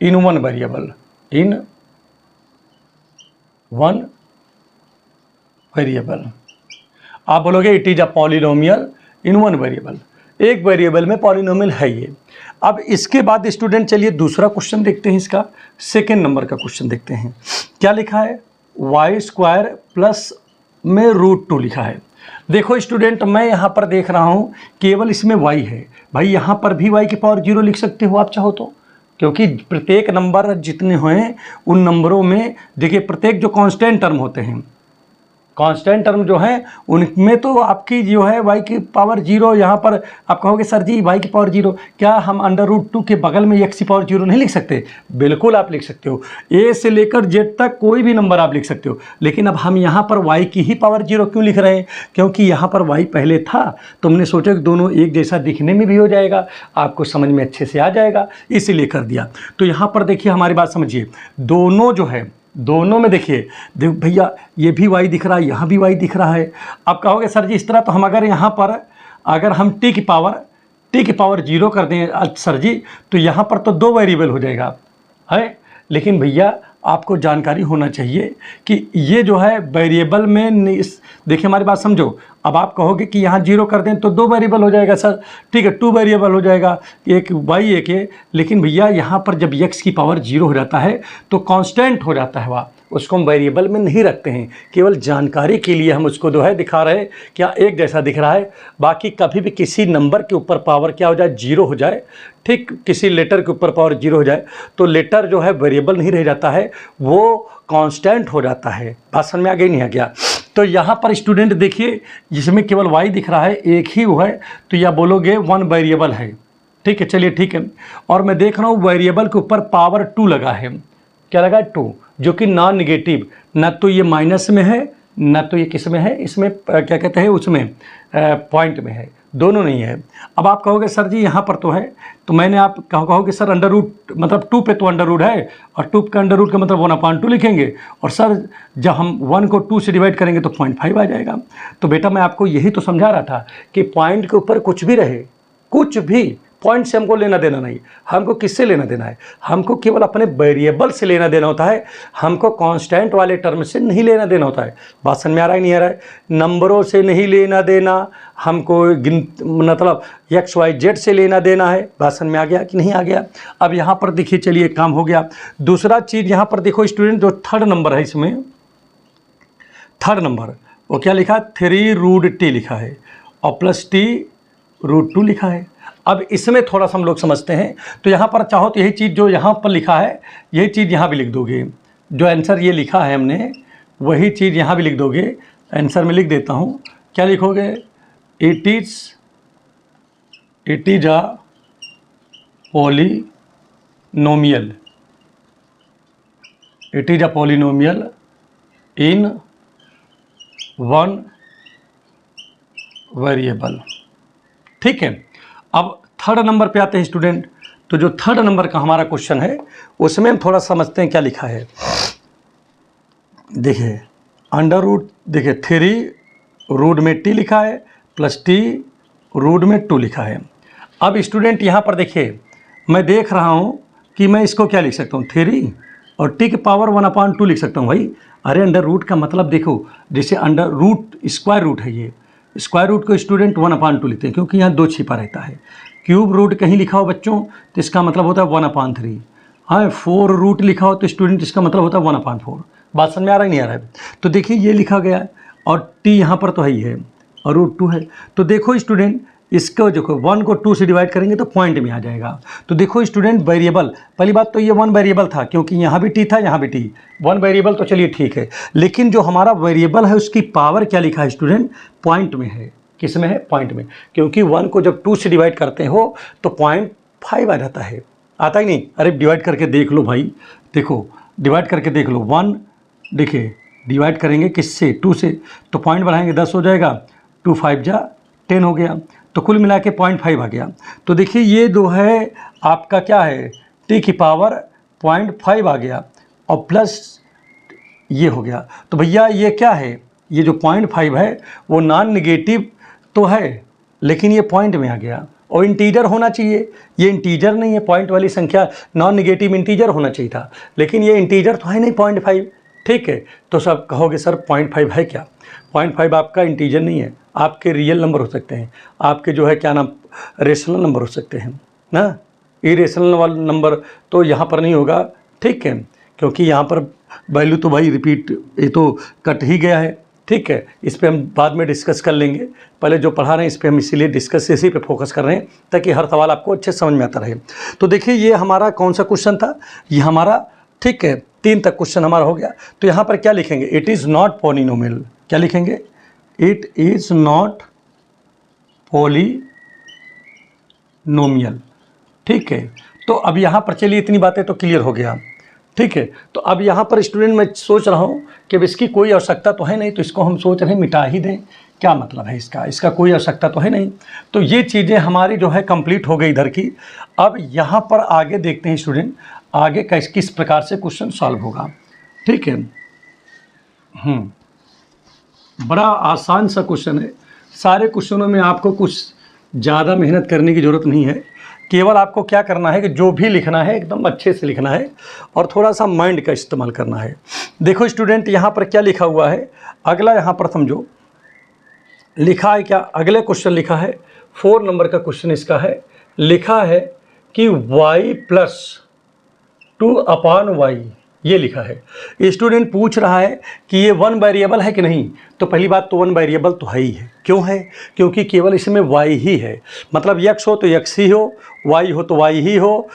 in one variable, आप बोलोगे it is a polynomial in one variable, एक वेरिएबल में पॉलिनोमियल है ये। अब इसके बाद स्टूडेंट चलिए दूसरा क्वेश्चन देखते हैं, इसका सेकेंड नंबर का क्वेश्चन देखते हैं। क्या लिखा है? वाई स्क्वायर प्लस में √2 लिखा है। देखो स्टूडेंट, मैं यहाँ पर देख रहा हूँ केवल इसमें y है। भाई यहाँ पर भी y की पावर 0 लिख सकते हो आप चाहो तो, क्योंकि प्रत्येक नंबर जितने हैं उन नंबरों में देखिए प्रत्येक जो कांस्टेंट टर्म होते हैं, कांस्टेंट टर्म जो है उनमें तो आपकी जो है y की पावर 0, यहाँ पर आप कहोगे सर जी y की पावर 0, क्या हम √2 के बगल में x की पावर 0 नहीं लिख सकते? बिल्कुल आप लिख सकते हो, a से लेकर z तक कोई भी नंबर आप लिख सकते हो। लेकिन अब हम यहाँ पर y की ही पावर 0 क्यों लिख रहे हैं? क्योंकि यहाँ पर y पहले था, तो हमने सोचा कि दोनों एक जैसा दिखने में भी हो जाएगा, आपको समझ में अच्छे से आ जाएगा, इसीलिए कर दिया। तो यहाँ पर देखिए हमारी बात समझिए, दोनों जो है दोनों में देखिए भैया ये भी y दिख रहा है, यहाँ भी y दिख रहा है। आप कहोगे सर जी इस तरह तो हम अगर यहाँ पर अगर हम t की पावर 0 कर दें सर जी, तो यहाँ पर तो 2 वेरिएबल हो जाएगा है। लेकिन भैया आपको जानकारी होना चाहिए कि ये जो है वेरिएबल में देखिए हमारी बात समझो। अब आप कहोगे कि यहाँ 0 कर दें तो 2 वेरिएबल हो जाएगा सर, ठीक है 2 वेरिएबल हो जाएगा, एक y एक है। लेकिन भैया यहाँ पर जब x की पावर 0 हो जाता है तो कांस्टेंट हो जाता है, वह उसको हम वेरिएबल में नहीं रखते हैं, केवल जानकारी के लिए हम उसको जो है दिखा रहे हैं क्या एक जैसा दिख रहा है। बाकी कभी भी किसी नंबर के ऊपर पावर क्या हो जाए? 0 हो जाए, ठीक, किसी लेटर के ऊपर पावर 0 हो जाए तो लेटर जो है वेरिएबल नहीं रह जाता है, वो कांस्टेंट हो जाता है। बात समझ में आ गई नहीं है क्या? तो यहाँ पर स्टूडेंट देखिए जिसमें केवल y दिख रहा है एक ही वो है, तो यह बोलोगे 1 वेरिएबल है, ठीक है। चलिए ठीक है, और मैं देख रहा हूँ वेरिएबल के ऊपर पावर 2 लगा है। क्या लगा? 2, जो कि नॉन निगेटिव, न तो ये माइनस में है न तो ये किस में है, इसमें क्या कहते हैं उसमें पॉइंट में है, दोनों नहीं है। अब आप कहोगे सर जी यहाँ पर तो है, तो मैंने आप कहोगे सर √ मतलब 2 पे तो √ है, और 2 का √ का मतलब 1/2 लिखेंगे, और सर जब हम 1 को 2 से डिवाइड करेंगे तो 0.5 आ जाएगा। तो बेटा मैं आपको यही तो समझा रहा था कि पॉइंट के ऊपर कुछ भी रहे, कुछ भी, पॉइंट से हमको लेना देना नहीं। हमको किससे लेना देना है? हमको केवल अपने वेरिएबल से लेना देना होता है, हमको कांस्टेंट वाले टर्म से नहीं लेना देना होता है। बात समझ में आ रहा है नहीं आ रहा है? नंबरों से नहीं लेना देना, हमको मतलब XYZ से लेना देना है। बात समझ में आ गया कि नहीं आ गया? अब यहाँ पर देखिए, चलिए काम हो गया। दूसरा चीज़ यहाँ पर देखो स्टूडेंट, जो थर्ड नंबर है इसमें, थर्ड नंबर वो क्या लिखा? 3√t लिखा है और +t √2 लिखा है। अब इसमें थोड़ा सा हम लोग समझते हैं, तो यहाँ पर चाहो तो यही चीज़ जो यहाँ पर लिखा है यही चीज़ यहाँ भी लिख दोगे, जो आंसर ये लिखा है हमने वही चीज़ यहाँ भी लिख दोगे। आंसर में लिख देता हूँ, क्या लिखोगे? It is a polynomial, it is a polynomial in 1 variable, ठीक है। अब थर्ड नंबर पे आते हैं स्टूडेंट, तो जो थर्ड नंबर का हमारा क्वेश्चन है उसमें हम थोड़ा समझते हैं क्या लिखा है। देखिए देखिए 3 में t लिखा है +t में 2 लिखा है। अब स्टूडेंट यहाँ पर देखिए, मैं देख रहा हूँ कि मैं इसको क्या लिख सकता हूँ? 3 और t की पावर 1/2 लिख सकता हूँ भाई। अरे √ का मतलब देखो, जैसे स्क्वायर रूट है, ये स्क्वायर रूट को स्टूडेंट 1/2 लिखते हैं, क्योंकि यहाँ 2 छिपा रहता है। क्यूब रूट कहीं लिखा हो बच्चों तो इसका मतलब होता है 1/3। हाँ, 4 लिखा हो तो स्टूडेंट इसका मतलब होता है 1/4। बात समझ में आ रहा है नहीं आ रहा है? तो देखिए ये लिखा गया है और t यहाँ पर तो है ही है और √2 है। तो देखो स्टूडेंट, इसको देखो 1 को 2 से डिवाइड करेंगे तो पॉइंट में आ जाएगा। तो देखो स्टूडेंट, वेरिएबल, पहली बात तो ये 1 वेरिएबल था, क्योंकि यहाँ भी t था यहाँ भी t, 1 वेरिएबल तो चलिए ठीक है। लेकिन जो हमारा वेरिएबल है उसकी पावर क्या लिखा है स्टूडेंट? पॉइंट में है। किस में है? पॉइंट में, क्योंकि 1 को जब 2 से डिवाइड करते हो तो 0.5 आ जाता है। आता ही नहीं? अरे डिवाइड करके देख लो भाई, देखो डिवाइड करके देख लो। 1 देखिए डिवाइड करेंगे किससे? 2 से, तो पॉइंट बढ़ाएंगे 10 हो जाएगा, 2 5 जा 10 हो गया, तो कुल मिला के 0.5 आ गया। तो देखिए ये जो है आपका क्या है? टी की पावर 0.5 आ गया और प्लस ये हो गया। तो भैया ये क्या है, ये जो 0.5 है वो नॉन निगेटिव तो है, लेकिन ये पॉइंट में आ गया और इंटीजर होना चाहिए। ये इंटीजर नहीं है, पॉइंट वाली संख्या नॉन निगेटिव इंटीजर होना चाहिए था, लेकिन ये इंटीजर तो है नहीं 0.5। ठीक है, तो सब कहोगे सर 0.5 है क्या? 0.5 आपका इंटीजर नहीं है, आपके रियल नंबर हो सकते हैं, आपके जो है क्या नाम रेशनल नंबर हो सकते हैं ना। इरेशनल वाला नंबर तो यहाँ पर नहीं होगा, ठीक है, क्योंकि यहाँ पर वैल्यू तो भाई रिपीट ये तो कट ही गया है। ठीक है, इस पे हम बाद में डिस्कस कर लेंगे, पहले जो पढ़ा रहे हैं इस पे हम इसीलिए डिस्कस इसी पे फोकस कर रहे हैं ताकि हर सवाल आपको अच्छे समझ में आता रहे। तो देखिए ये हमारा कौन सा क्वेश्चन था, ये हमारा, ठीक है, 3 तक क्वेश्चन हमारा हो गया। तो यहाँ पर क्या लिखेंगे, इट इज़ नॉट पॉलिनोमियल, क्या लिखेंगे, इट इज़ नॉट पॉलिनोमियल। ठीक है, तो अब यहाँ पर चलिए इतनी बातें तो क्लियर हो गया। ठीक है, तो अब यहाँ पर स्टूडेंट मैं सोच रहा हूँ कि अब इसकी कोई आवश्यकता तो है नहीं, तो इसको हम सोच रहे हैं मिटा ही दें। क्या मतलब है इसका कोई आवश्यकता तो है नहीं। तो ये चीज़ें हमारी जो है कंप्लीट हो गई इधर की। अब यहाँ पर आगे देखते हैं स्टूडेंट, आगे किस प्रकार से क्वेश्चन सॉल्व होगा। ठीक है, बड़ा आसान सा क्वेश्चन है, सारे क्वेश्चनों में आपको कुछ ज़्यादा मेहनत करने की ज़रूरत नहीं है, केवल आपको क्या करना है कि जो भी लिखना है एकदम अच्छे से लिखना है और थोड़ा सा माइंड का इस्तेमाल करना है। देखो स्टूडेंट यहाँ पर क्या लिखा हुआ है, अगला यहाँ पर समझो लिखा है क्या, अगले क्वेश्चन लिखा है 4 नंबर का क्वेश्चन इसका है, लिखा है कि y + 2/y, ये लिखा है। स्टूडेंट पूछ रहा है कि ये 1 वेरिएबल है कि नहीं, तो पहली बात तो 1 वेरिएबल तो है ही है। क्यों है, क्योंकि केवल इसमें y ही है, मतलब x हो तो x ही हो, y हो तो y ही हो,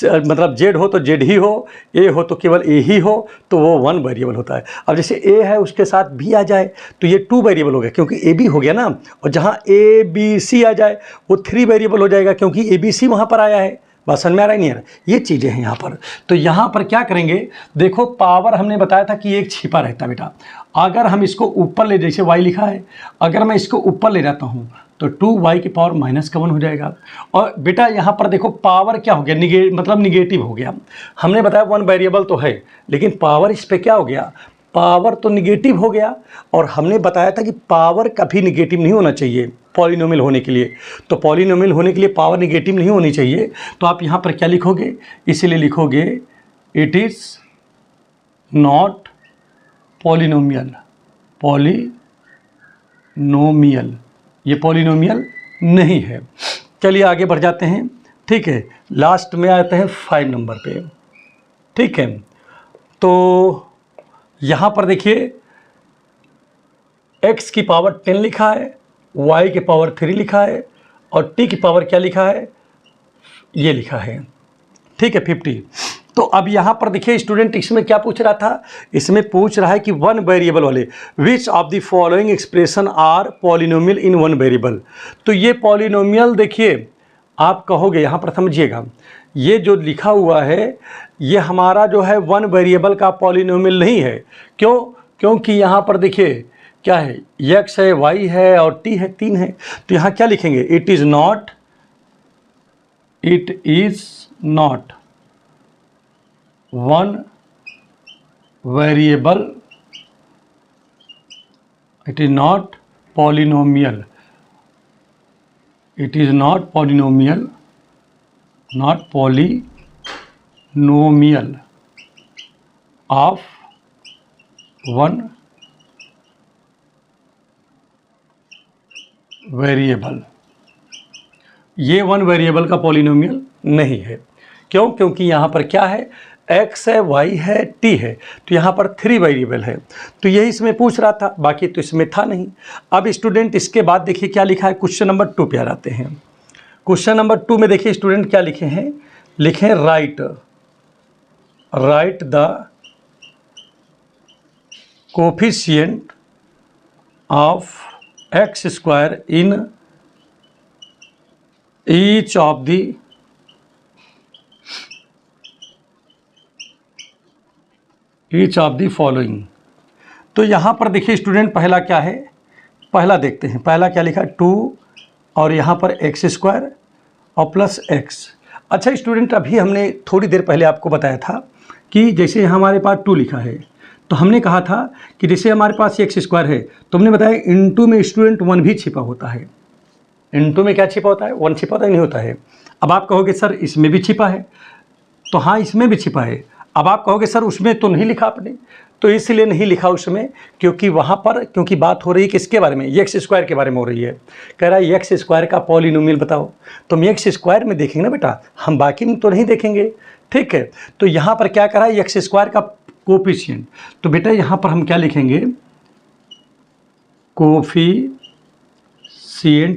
मतलब z हो तो z ही हो, a हो तो केवल a ही हो, तो वो 1 वेरिएबल होता है। अब जैसे a है उसके साथ b आ जाए तो ये 2 वेरिएबल हो गया, क्योंकि a b हो गया ना, और जहाँ a b c आ जाए वो 3 वेरिएबल हो जाएगा, क्योंकि a b c वहाँ पर आया है। बात समझ में आ रहा है नहीं आ रहा, ये चीज़ें हैं यहाँ पर। तो यहाँ पर क्या करेंगे, देखो पावर हमने बताया था कि एक छिपा रहता है बेटा, अगर हम इसको ऊपर ले, जैसे y लिखा है, अगर मैं इसको ऊपर ले जाता हूँ तो 2y की पावर -1 हो जाएगा। और बेटा यहाँ पर देखो पावर क्या हो गया, मतलब निगेटिव हो गया। हमने बताया 1 वेरिएबल तो है, लेकिन पावर इस पर क्या हो गया, पावर तो निगेटिव हो गया। और हमने बताया था कि पावर कभी निगेटिव नहीं होना चाहिए पॉलिनोमियल होने के लिए, तो पॉलिनोमियल होने के लिए पावर निगेटिव नहीं होनी चाहिए। तो आप यहाँ पर क्या लिखोगे, इसलिए लिखोगे it is not polynomial, polynomial, ये पॉलिनोमियल नहीं है। चलिए आगे बढ़ जाते हैं। ठीक है, लास्ट में आते हैं 5 नंबर पे। ठीक है, तो यहाँ पर देखिए x की पावर 10 लिखा है, y की पावर 3 लिखा है, और t की पावर क्या लिखा है, ये लिखा है। ठीक है, 50। तो अब यहाँ पर देखिए स्टूडेंट इसमें क्या पूछ रहा था, इसमें पूछ रहा है कि 1 वेरिएबल वाले which of the following expression are polynomial in 1 variable. तो ये पॉलिनोमियल देखिए आप कहोगे, यहाँ पर समझिएगा, ये जो लिखा हुआ है ये हमारा जो है 1 वेरिएबल का पॉलिनोमियल नहीं है। क्यों, क्योंकि यहाँ पर देखिए क्या है, x है, y है और t है, 3 है। तो यहाँ क्या लिखेंगे, it is not 1 variable, it is not polynomial, it is not polynomial, not polynomial of 1 variable. ये 1 वेरिएबल का पॉलिनोमियल नहीं है। क्यों, क्योंकि यहाँ पर क्या है, x है, y है, t है, तो यहाँ पर 3 वेरिएबल है। तो यही इसमें पूछ रहा था, बाकी तो इसमें था नहीं। अब स्टूडेंट इसके बाद देखिए क्या लिखा है, क्वेश्चन नंबर 2 पे आ जाते हैं। क्वेश्चन नंबर 2 में देखिए स्टूडेंट क्या लिखे हैं, लिखें right the coefficient of x square in each of the following. तो यहाँ पर देखिए स्टूडेंट पहला क्या है, पहला देखते हैं, पहला क्या लिखा है 2 और यहाँ पर x स्क्वायर और प्लस x। अच्छा स्टूडेंट, अभी हमने थोड़ी देर पहले आपको बताया था कि जैसे हमारे पास 2 लिखा है, तो हमने कहा था कि जैसे हमारे पास एक्स स्क्वायर है, तो हमने बताया इनटू में स्टूडेंट 1 भी छिपा होता है। इनटू में क्या छिपा होता है? 1 छिपा होता है, नहीं होता है। अब आप कहोगे सर इसमें भी छिपा है, तो हाँ इसमें भी छिपा है। अब आप कहोगे सर उसमें तो नहीं लिखा आपने, तो इसलिए नहीं लिखा उसमें क्योंकि वहाँ पर क्योंकि बात हो रही है किसके बारे में? एक्स स्क्वायर के बारे में हो रही है। कह रहा है एक्स स्क्वायर का पॉलिनोमियल बताओ, तो हम एक्स स्क्वायर में देखेंगे ना बेटा, हम बाकी में तो नहीं देखेंगे। ठीक है, तो यहाँ पर क्या करा है? एक्स स्क्वायर का कोफिशिएंट। तो बेटा यहाँ पर हम क्या लिखेंगे? Coefficient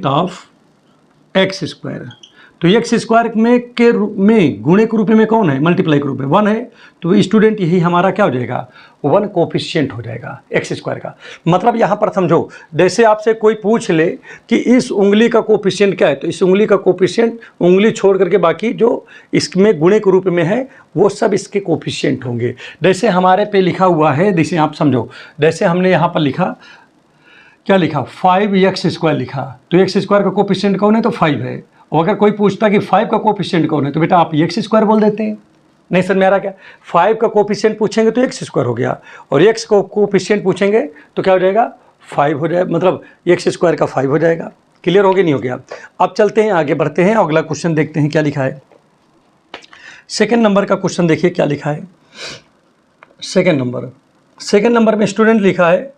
of x square. तो एक्स स्क्वायर में गुणे के रूप में कौन है? मल्टीप्लाई के रूप में 1 है। तो स्टूडेंट यही हमारा क्या हो जाएगा? 1 कोफिशिएंट हो जाएगा एक्स स्क्वायर का। मतलब यहाँ पर समझो, जैसे आपसे कोई पूछ ले कि इस उंगली का कोफिशिएंट क्या है, तो इस उंगली का कोफिशिएंट, उंगली छोड़ करके बाकी जो इसमें गुणे के रूप में है वो सब इसके कोफिशिएंट होंगे। जैसे हमारे पे लिखा हुआ है, जैसे आप समझो, जैसे हमने यहाँ पर लिखा, क्या लिखा? 5x स्क्वायर लिखा, तो एक्स स्क्वायर का कोफिशिएंट कौन है? तो 5 है। और अगर कोई पूछता कि 5 का कोफिशिएंट कौन है, तो बेटा आप एक्स स्क्वायर बोल देते हैं। नहीं सर मेरा क्या, 5 का कोफिशिएंट पूछेंगे तो एक्स स्क्वायर हो गया, और एक्स को कोफिशिएंट पूछेंगे तो क्या हो जाएगा? 5 हो जाएगा, मतलब एक्स स्क्वायर का 5 हो जाएगा। क्लियर हो गया नहीं हो गया? अब चलते हैं आगे बढ़ते हैं, अगला क्वेश्चन देखते हैं क्या लिखा है। सेकेंड नंबर का क्वेश्चन देखिए क्या लिखा है। सेकेंड नंबर में स्टूडेंट लिखा है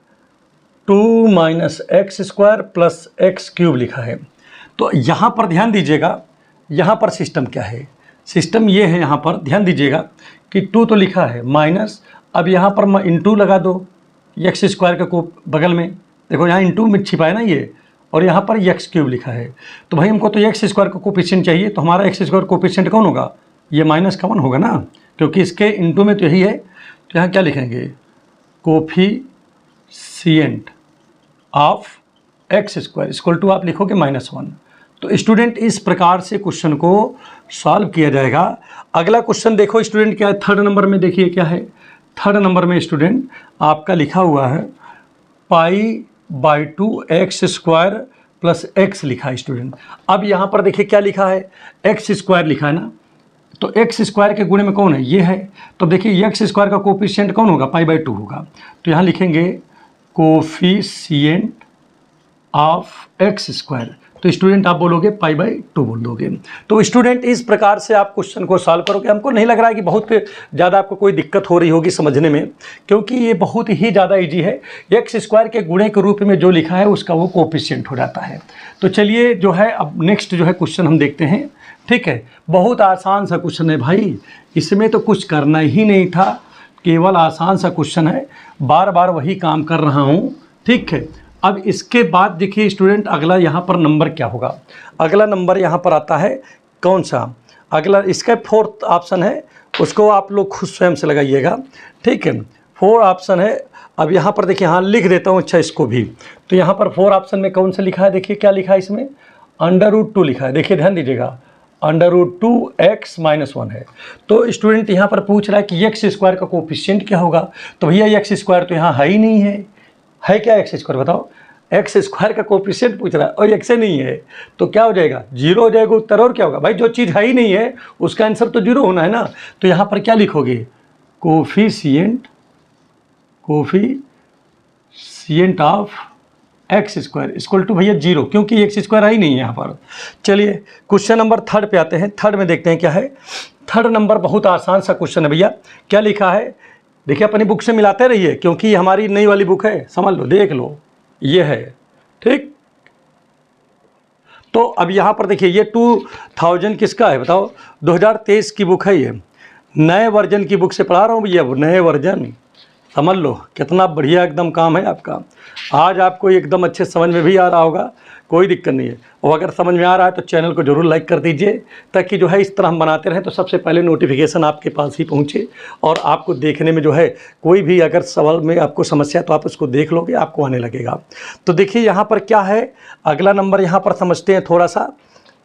2 minus x square plus x cube लिखा है। तो यहाँ पर ध्यान दीजिएगा, यहाँ पर सिस्टम क्या है? सिस्टम ये है, यहाँ पर ध्यान दीजिएगा कि 2 तो लिखा है माइनस, अब यहाँ पर मैं इंटू लगा दो एक्स स्क्वायर का को बगल में, देखो यहाँ इंटू में छिपा है ना ये, और यहाँ पर एक्स क्यूब लिखा है। तो भाई हमको तो एक्स स्क्वायर का कोफिशिएंट चाहिए, तो हमारा एक्स स्क्वायर कोफिशिएंट कौन होगा? ये माइनस का 1 होगा ना, क्योंकि इसके इंटू में तो यही है। तो यहाँ क्या लिखेंगे? Coefficient of x square equal to आप लिखोगे -1। तो स्टूडेंट इस प्रकार से क्वेश्चन को सॉल्व किया जाएगा। अगला क्वेश्चन देखो स्टूडेंट क्या है, थर्ड नंबर में देखिए क्या है। थर्ड नंबर में स्टूडेंट आपका लिखा हुआ है π/2 एक्स स्क्वायर प्लस एक्स लिखा है स्टूडेंट। अब यहाँ पर देखिए क्या लिखा है? एक्स स्क्वायर लिखा है ना, तो एक्स स्क्वायर के गुणे में कौन है? ये है। तो देखिए एक्स स्क्वायर का कोफिशिएंट कौन होगा? π/2 होगा। तो यहाँ लिखेंगे कोफिशिएंट ऑफ एक्स स्क्वायर, तो स्टूडेंट आप बोलोगे π/2 बोल दोगे। तो स्टूडेंट इस प्रकार से आप क्वेश्चन को सॉल्व करोगे। हमको नहीं लग रहा है कि बहुत ज़्यादा आपको कोई दिक्कत हो रही होगी समझने में, क्योंकि ये बहुत ही ज़्यादा इजी है। एक्स स्क्वायर के गुणे के रूप में जो लिखा है उसका वो कोफिशिएंट हो जाता है। तो चलिए जो है अब नेक्स्ट जो है क्वेश्चन हम देखते हैं। ठीक है, बहुत आसान सा क्वेश्चन है भाई, इसमें तो कुछ करना ही नहीं था, केवल आसान सा क्वेश्चन है, बार बार वही काम कर रहा हूँ। ठीक है, अब इसके बाद देखिए स्टूडेंट अगला यहाँ पर नंबर क्या होगा? अगला नंबर यहाँ पर आता है कौन सा? अगला इसका 4th ऑप्शन है, उसको आप लोग खुद स्वयं से लगाइएगा। ठीक है, 4 ऑप्शन है। अब यहाँ पर देखिए, हाँ लिख देता हूँ, अच्छा इसको भी। तो यहाँ पर 4 ऑप्शन में कौन सा लिखा है? देखिए क्या लिखा है इसमें? √2 लिखा है। देखिए ध्यान दीजिएगा, √2x - 1 है। तो स्टूडेंट यहाँ पर पूछ रहा है कि एक्स स्क्वायर का कोफिशिएंट क्या होगा? तो भैया एक्स स्क्वायर तो यहाँ है ही नहीं है क्या एक्स स्क्वायर? बताओ, एक्स स्क्वायर का कोफिशिएंट पूछ रहा है और एक्स नहीं है, तो क्या हो जाएगा? 0 हो जाएगा उत्तर। और क्या होगा भाई? जो चीज़ है ही नहीं है उसका आंसर तो 0 होना है ना। तो यहाँ पर क्या लिखोगे? Coefficient of x square equal to भैया 0, क्योंकि एक्स स्क्वायर ही नहीं है यहाँ पर। चलिए क्वेश्चन नंबर 3 पे आते हैं। थर्ड में देखते हैं क्या है। थर्ड नंबर बहुत आसान सा क्वेश्चन है भैया। क्या लिखा है? देखिए अपनी बुक से मिलाते रहिए, क्योंकि ये हमारी नई वाली बुक है, समझ लो, देख लो, ये है। ठीक, तो अब यहाँ पर देखिए ये 2000 किसका है बताओ? 2023 की बुक है ये, नए वर्जन की बुक से पढ़ा रहा हूँ भैया, नए वर्जन, समझ लो कितना बढ़िया एकदम काम है आपका। आज आपको एकदम अच्छे समझ में भी आ रहा होगा, कोई दिक्कत नहीं है। और अगर समझ में आ रहा है तो चैनल को ज़रूर लाइक कर दीजिए, ताकि जो है इस तरह हम बनाते रहें तो सबसे पहले नोटिफिकेशन आपके पास ही पहुंचे, और आपको देखने में जो है कोई भी अगर सवाल में आपको समस्या तो आप उसको देख लोगे, आपको आने लगेगा। तो देखिए यहाँ पर क्या है, अगला नंबर यहाँ पर समझते हैं, थोड़ा सा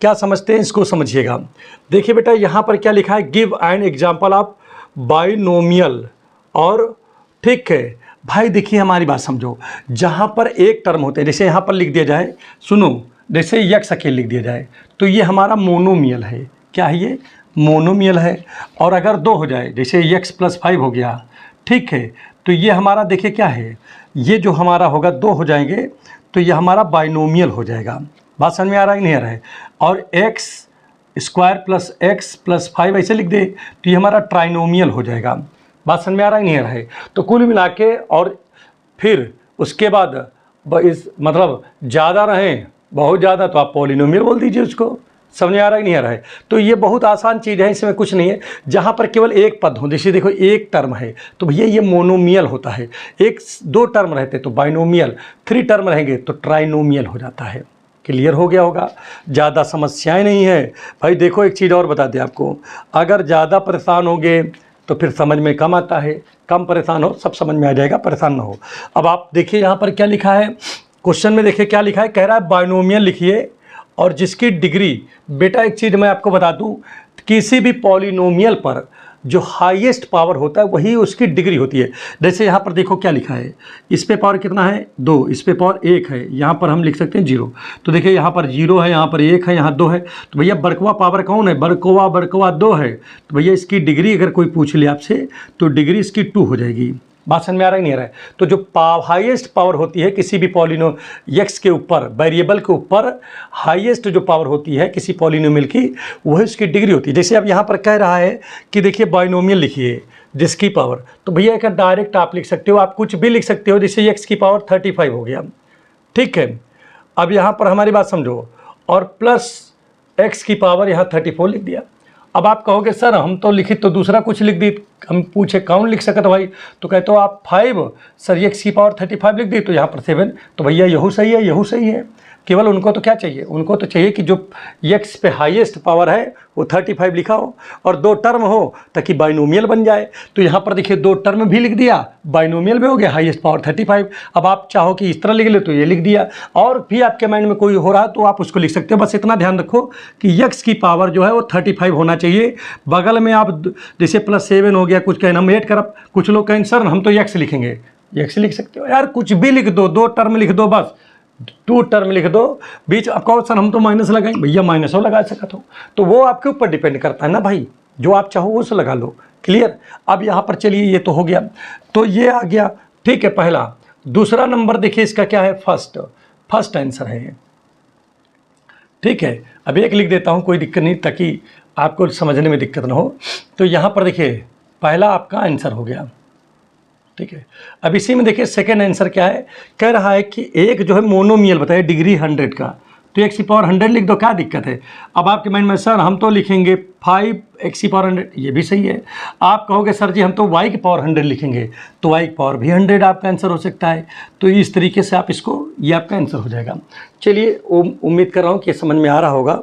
क्या समझते हैं इसको समझिएगा। देखिए बेटा यहाँ पर क्या लिखा है? Give an example of binomial. और ठीक है भाई, देखिए हमारी बात समझो, जहाँ पर एक टर्म होते हैं, जैसे यहाँ पर लिख दिया जाए, सुनो, जैसे यक्स अकेले लिख दिया जाए, तो ये हमारा मोनोमियल है। क्या है ये? मोनोमियल है। और अगर 2 हो जाए, जैसे x + 5 हो गया, ठीक है, तो ये हमारा देखिए क्या है, ये जो हमारा होगा 2 हो जाएंगे तो ये हमारा बाइनोमियल हो जाएगा। बात समझ में आ रहा है नहीं आ रहा है? और x² + x + 5 ऐसे लिख दे तो ये हमारा ट्राइनोमियल हो जाएगा। बात समझ में आ रहा है नहीं आ रहा है? तो कुल मिला के, और फिर उसके बाद इस मतलब ज़्यादा रहें, बहुत ज़्यादा, तो आप पॉलिनोमियल बोल दीजिए उसको। समझ में आ रहा है नहीं आ रहा है? तो ये बहुत आसान चीज़ है, इसमें कुछ नहीं है। जहाँ पर केवल एक पद हो, जैसे देखो एक टर्म है तो भैया ये मोनोमियल होता है, 2 टर्म रहते तो बाइनोमियल, 3 टर्म रहेंगे तो ट्राइनोमियल हो जाता है। क्लियर हो गया होगा? ज़्यादा समस्याएं नहीं है भाई। देखो एक चीज़ और बता दें आपको, अगर ज़्यादा परेशान होंगे तो फिर समझ में कम आता है, कम परेशान हो सब समझ में आ जाएगा, परेशान ना हो। अब आप देखिए यहाँ पर क्या लिखा है क्वेश्चन में, देखिए क्या लिखा है, कह रहा है बाइनोमियल लिखिए और जिसकी डिग्री, बेटा एक चीज़ मैं आपको बता दूं, किसी भी पॉलिनोमियल पर जो हाईएस्ट पावर होता है वही उसकी डिग्री होती है। जैसे यहाँ पर देखो क्या लिखा है, इस पे पावर कितना है 2, इस पे पावर 1 है, यहाँ पर हम लिख सकते हैं 0। तो देखिए यहाँ पर 0 है, यहाँ पर 1 है, यहाँ 2 है, तो भैया बड़कवा पावर कौन है, बड़कवा 2 है। तो भैया इसकी डिग्री अगर कोई पूछ ले आपसे तो डिग्री इसकी 2 हो जाएगी। बात समझ में आ रहा है नहीं आ रहा है? तो जो हाईएस्ट पावर होती है किसी भी x के ऊपर, वेरिएबल के ऊपर हाईएस्ट जो पावर होती है किसी पॉलिनोमियल की, वही उसकी डिग्री होती है। जैसे अब यहाँ पर कह रहा है कि देखिए बाइनोमियल लिखिए जिसकी पावर, तो भैया एक डायरेक्ट आप लिख सकते हो, आप कुछ भी लिख सकते हो, जैसे x की पावर 35 हो गया, ठीक है। अब यहाँ पर हमारी बात समझो, और प्लस x की पावर यहाँ 34 लिख दिया। अब आप कहोगे सर हम तो लिखित तो दूसरा कुछ लिख दी, हम पूछे कौन लिख सकता भाई, तो कहते हो आप 5, सर x की पावर 35 लिख दी, तो यहाँ पर 7, तो भैया यहू सही है, यहू सही है। केवल उनको तो क्या चाहिए, उनको तो चाहिए कि जो x पे हाईएस्ट पावर है वो 35 लिखा हो और 2 टर्म हो ताकि बाइनोमियल बन जाए। तो यहाँ पर देखिए 2 टर्म भी लिख दिया, बाइनोमियल भी हो गया, हाईएस्ट पावर 35। अब आप चाहो कि इस तरह लिख ले तो ये लिख दिया, और भी आपके माइंड में कोई हो रहा तो आप उसको लिख सकते हो। बस इतना ध्यान रखो कि x की पावर जो है वो 35 होना चाहिए। बगल में आप जैसे +7 हो गया, कुछ कहना हम 8 कर, कुछ लोग कहें सर हम तो x लिखेंगे, x लिख सकते हो यार, कुछ भी लिख दो, 2 टर्म लिख दो, बस 2 टर्म लिख दो, बीच आप कहो सर हम तो माइनस लगाएंगे, भैया माइनस हो लगा सकते हो, तो वो आपके ऊपर डिपेंड करता है ना भाई, जो आप चाहो वो से लगा लो। क्लियर? अब यहाँ पर चलिए ये तो हो गया, तो ये आ गया, ठीक है पहला। दूसरा नंबर देखिए इसका क्या है, फर्स्ट आंसर है ये, ठीक है। अब एक लिख देता हूँ, कोई दिक्कत नहीं, ताकि आपको समझने में दिक्कत ना हो। तो यहाँ पर देखिए पहला आपका आंसर हो गया, ठीक है। अब इसी में देखिए सेकेंड आंसर क्या है, कह रहा है कि एक जो है मोनोमियल बताइए डिग्री 100 का, तो x की पावर 100 लिख दो, क्या दिक्कत है। अब आपके माइंड में सर हम तो लिखेंगे 5x की पावर 100, ये भी सही है। आप कहोगे सर जी हम तो y की पावर 100 लिखेंगे, तो y की पावर भी 100 आपका आंसर हो सकता है। तो इस तरीके से आप इसको, ये आपका आंसर हो जाएगा। चलिए उम्मीद कर रहा हूँ कि समझ में आ रहा होगा।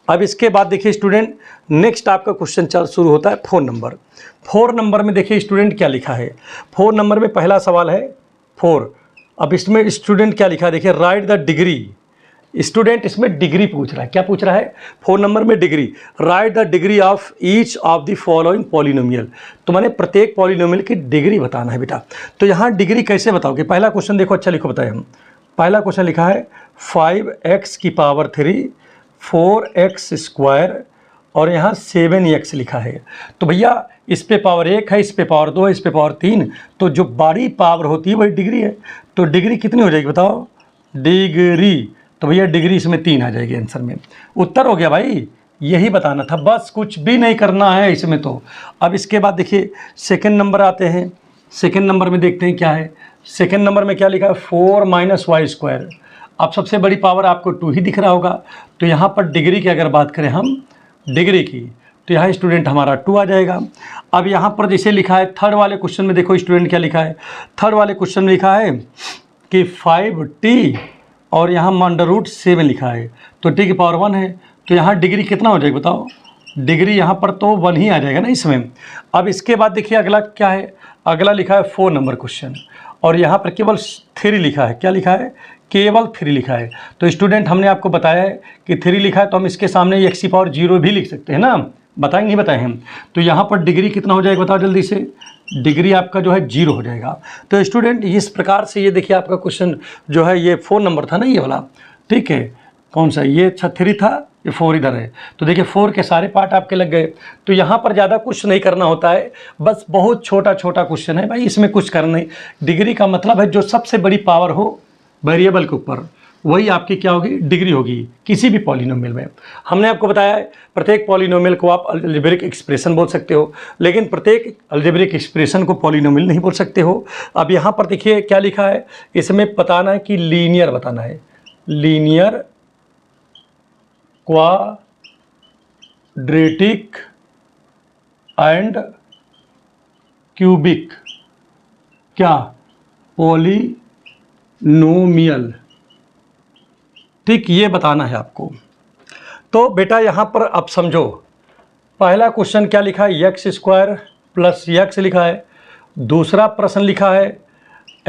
अब इसके बाद देखिए स्टूडेंट, नेक्स्ट आपका क्वेश्चन शुरू होता है 4 नंबर। 4 नंबर में देखिए स्टूडेंट क्या लिखा है, 4 नंबर में पहला सवाल है 4। अब इसमें स्टूडेंट क्या लिखा है, देखिए राइट द डिग्री। स्टूडेंट इसमें डिग्री पूछ रहा है, क्या पूछ रहा है 4 नंबर में, degree. Right the degree of each of the following polynomial, तो मैंने प्रत्येक पॉलिनोमियल की डिग्री बताना है बेटा। तो यहाँ डिग्री कैसे बताओगे, पहला क्वेश्चन देखो, अच्छा लिखो बताए हम। पहला क्वेश्चन लिखा है 5x की पावर 3 4x² और यहाँ 7x लिखा है। तो भैया इस पे पावर 1 है, इस पे पावर 2 है, इस पे पावर 3, तो जो बड़ी पावर होती है वही डिग्री है। तो डिग्री कितनी हो जाएगी बताओ, डिग्री, तो भैया डिग्री इसमें 3 आ जाएगी आंसर में। उत्तर हो गया भाई, यही बताना था, बस कुछ भी नहीं करना है इसमें तो। अब इसके बाद देखिए सेकेंड नंबर आते हैं। सेकेंड नंबर में देखते हैं क्या है। सेकेंड नंबर में क्या लिखा है 4 - y²। अब सबसे बड़ी पावर आपको 2 ही दिख रहा होगा, तो यहाँ पर डिग्री की अगर बात करें हम, डिग्री की, तो यहाँ स्टूडेंट हमारा 2 आ जाएगा। अब यहाँ पर जैसे लिखा है थर्ड वाले क्वेश्चन में, देखो स्टूडेंट क्या लिखा है, थर्ड वाले क्वेश्चन में लिखा है कि 5t और यहाँ √7 लिखा है, तो t की पावर 1 है, तो यहाँ डिग्री कितना हो जाएगा बताओ, डिग्री यहाँ पर तो 1 ही आ जाएगा ना इसमें। अब इसके बाद देखिए अगला क्या है, अगला लिखा है 4 नंबर क्वेश्चन, और यहाँ पर केवल 3 लिखा है, क्या लिखा है, केवल 3 लिखा है। तो स्टूडेंट हमने आपको बताया है कि 3 लिखा है, तो हम इसके सामने x की पावर 0 भी लिख सकते हैं ना, बताएंगे नहीं बताए हम। तो यहाँ पर डिग्री कितना हो जाएगा बताओ जल्दी से, डिग्री आपका जो है 0 हो जाएगा। तो स्टूडेंट इस प्रकार से ये देखिए आपका क्वेश्चन जो है ये 4 नंबर था ना ये वाला, ठीक है। कौन सा, ये 3 था, ये 4 इधर है, तो देखिए 4 के सारे पार्ट आपके लग गए। तो यहाँ पर ज़्यादा कुछ नहीं करना होता है, बस बहुत छोटा छोटा क्वेश्चन है भाई, इसमें कुछ करना नहीं। डिग्री का मतलब है जो सबसे बड़ी पावर हो वेरिएबल के ऊपर, वही आपकी क्या होगी, डिग्री होगी किसी भी पॉलिनोमियल में। हमने आपको बताया है प्रत्येक पॉलिनोमियल को आप अलजेब्रिक एक्सप्रेशन बोल सकते हो, लेकिन प्रत्येक अलजेब्रिक एक्सप्रेशन को पॉलिनोमियल नहीं बोल सकते हो। अब यहाँ पर देखिए क्या लिखा है, इसमें बताना है कि लीनियर बताना है, लीनियर क्वाड्रेटिक एंड क्यूबिक क्या पॉलिनोमियल, ठीक, ये बताना है आपको। तो बेटा यहाँ पर अब समझो, पहला क्वेश्चन क्या लिखा है, एक्स स्क्वायर प्लस एक्स लिखा है। दूसरा प्रश्न लिखा है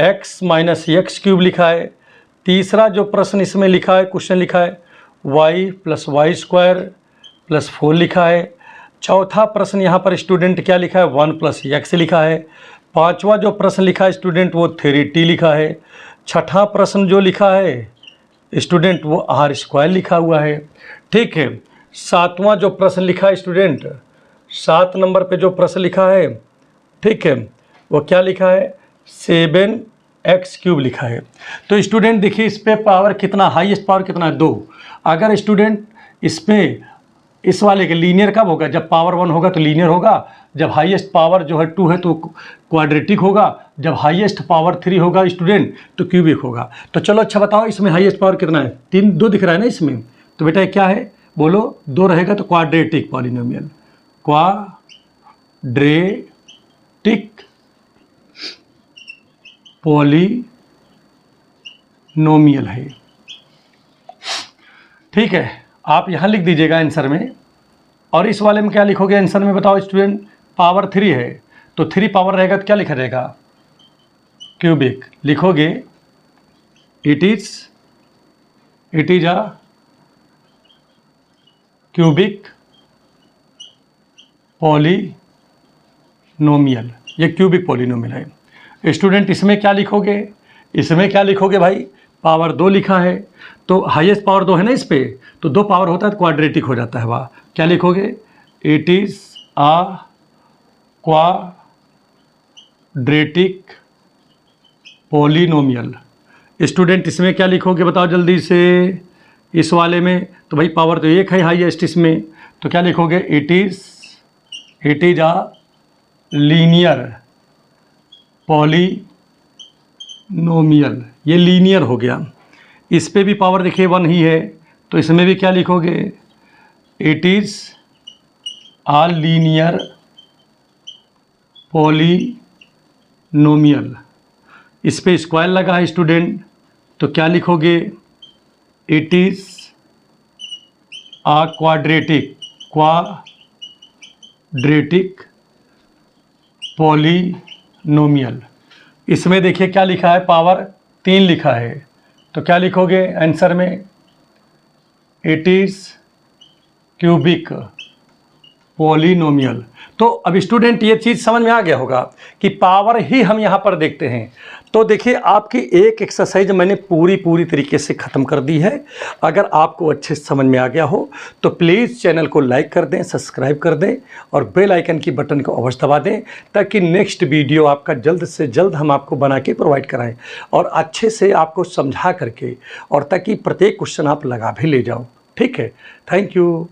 एक्स माइनस एक्स क्यूब लिखा है। तीसरा जो प्रश्न इसमें लिखा है, क्वेश्चन लिखा है y plus y square plus 4 लिखा है। चौथा प्रश्न यहाँ पर स्टूडेंट क्या लिखा है, 1 प्लस एक्स लिखा है। पांचवा जो प्रश्न लिखा है स्टूडेंट वो 3t लिखा है। छठा प्रश्न जो लिखा है स्टूडेंट वो आर स्क्वायर लिखा हुआ है, ठीक है। सातवां जो प्रश्न लिखा है स्टूडेंट, 7 नंबर पे जो प्रश्न लिखा है, ठीक है, वो क्या लिखा है, 7x क्यूब लिखा है। तो स्टूडेंट देखिए इस पे पावर कितना, हाईएस्ट पावर कितना है, 2। अगर स्टूडेंट इस पे इस वाले के लीनियर कब होगा, जब पावर 1 होगा तो लीनियर होगा, जब हाईएस्ट पावर जो है 2 है तो क्वाड्रेटिक होगा, जब हाईएस्ट पावर 3 होगा स्टूडेंट तो क्यूबिक होगा। तो चलो अच्छा बताओ इसमें हाईएस्ट पावर कितना है, 3, 2 दिख रहा है ना इसमें, तो बेटा क्या है बोलो, 2 रहेगा तो क्वाड्रेटिक पॉलिनोमियल, क्वाड्रेटिक पॉलिनोमियल है, ठीक है। आप यहाँ लिख दीजिएगा आंसर में। और इस वाले में क्या लिखोगे आंसर में बताओ स्टूडेंट, पावर 3 है तो 3 पावर रहेगा तो क्या लिखा रहेगा, क्यूबिक लिखोगे, it is a cubic polynomial, ये क्यूबिक पॉलिनोमियल है। स्टूडेंट इसमें क्या लिखोगे, इसमें क्या लिखोगे भाई, पावर 2 लिखा है तो हाईएस्ट पावर 2 है ना इस पे, तो 2 पावर होता है तो क्वाड्रेटिक हो जाता है, वाह। क्या लिखोगे, it is a quadratic polynomial. Student इसमें क्या लिखोगे बताओ जल्दी से, इस वाले में तो भाई पावर तो 1 है हाईएस्ट इसमें, तो क्या लिखोगे, it is a linear polynomial, ये लीनियर हो गया। इस पे भी पावर देखिए 1 ही है तो इसमें भी क्या लिखोगे, it is a linear polynomial. इस पे स्क्वायर लगा है स्टूडेंट तो क्या लिखोगे, it is a quadratic polynomial. इसमें देखिए क्या लिखा है, पावर 3 लिखा है तो क्या लिखोगे आंसर में, इट इज़ क्यूबिक पॉलिनोमियल। तो अब स्टूडेंट ये चीज़ समझ में आ गया होगा कि पावर ही हम यहाँ पर देखते हैं। तो देखिए आपकी एक एक्सरसाइज मैंने पूरी तरीके से ख़त्म कर दी है। अगर आपको अच्छे से समझ में आ गया हो तो प्लीज़ चैनल को लाइक कर दें, सब्सक्राइब कर दें और बेल आइकन की बटन को अवश्य दबा दें, ताकि नेक्स्ट वीडियो आपका जल्द से जल्द हम आपको बना के प्रोवाइड कराएं और अच्छे से आपको समझा करके, और ताकि प्रत्येक क्वेश्चन आप लगा भी ले जाओ, ठीक है। Thank you.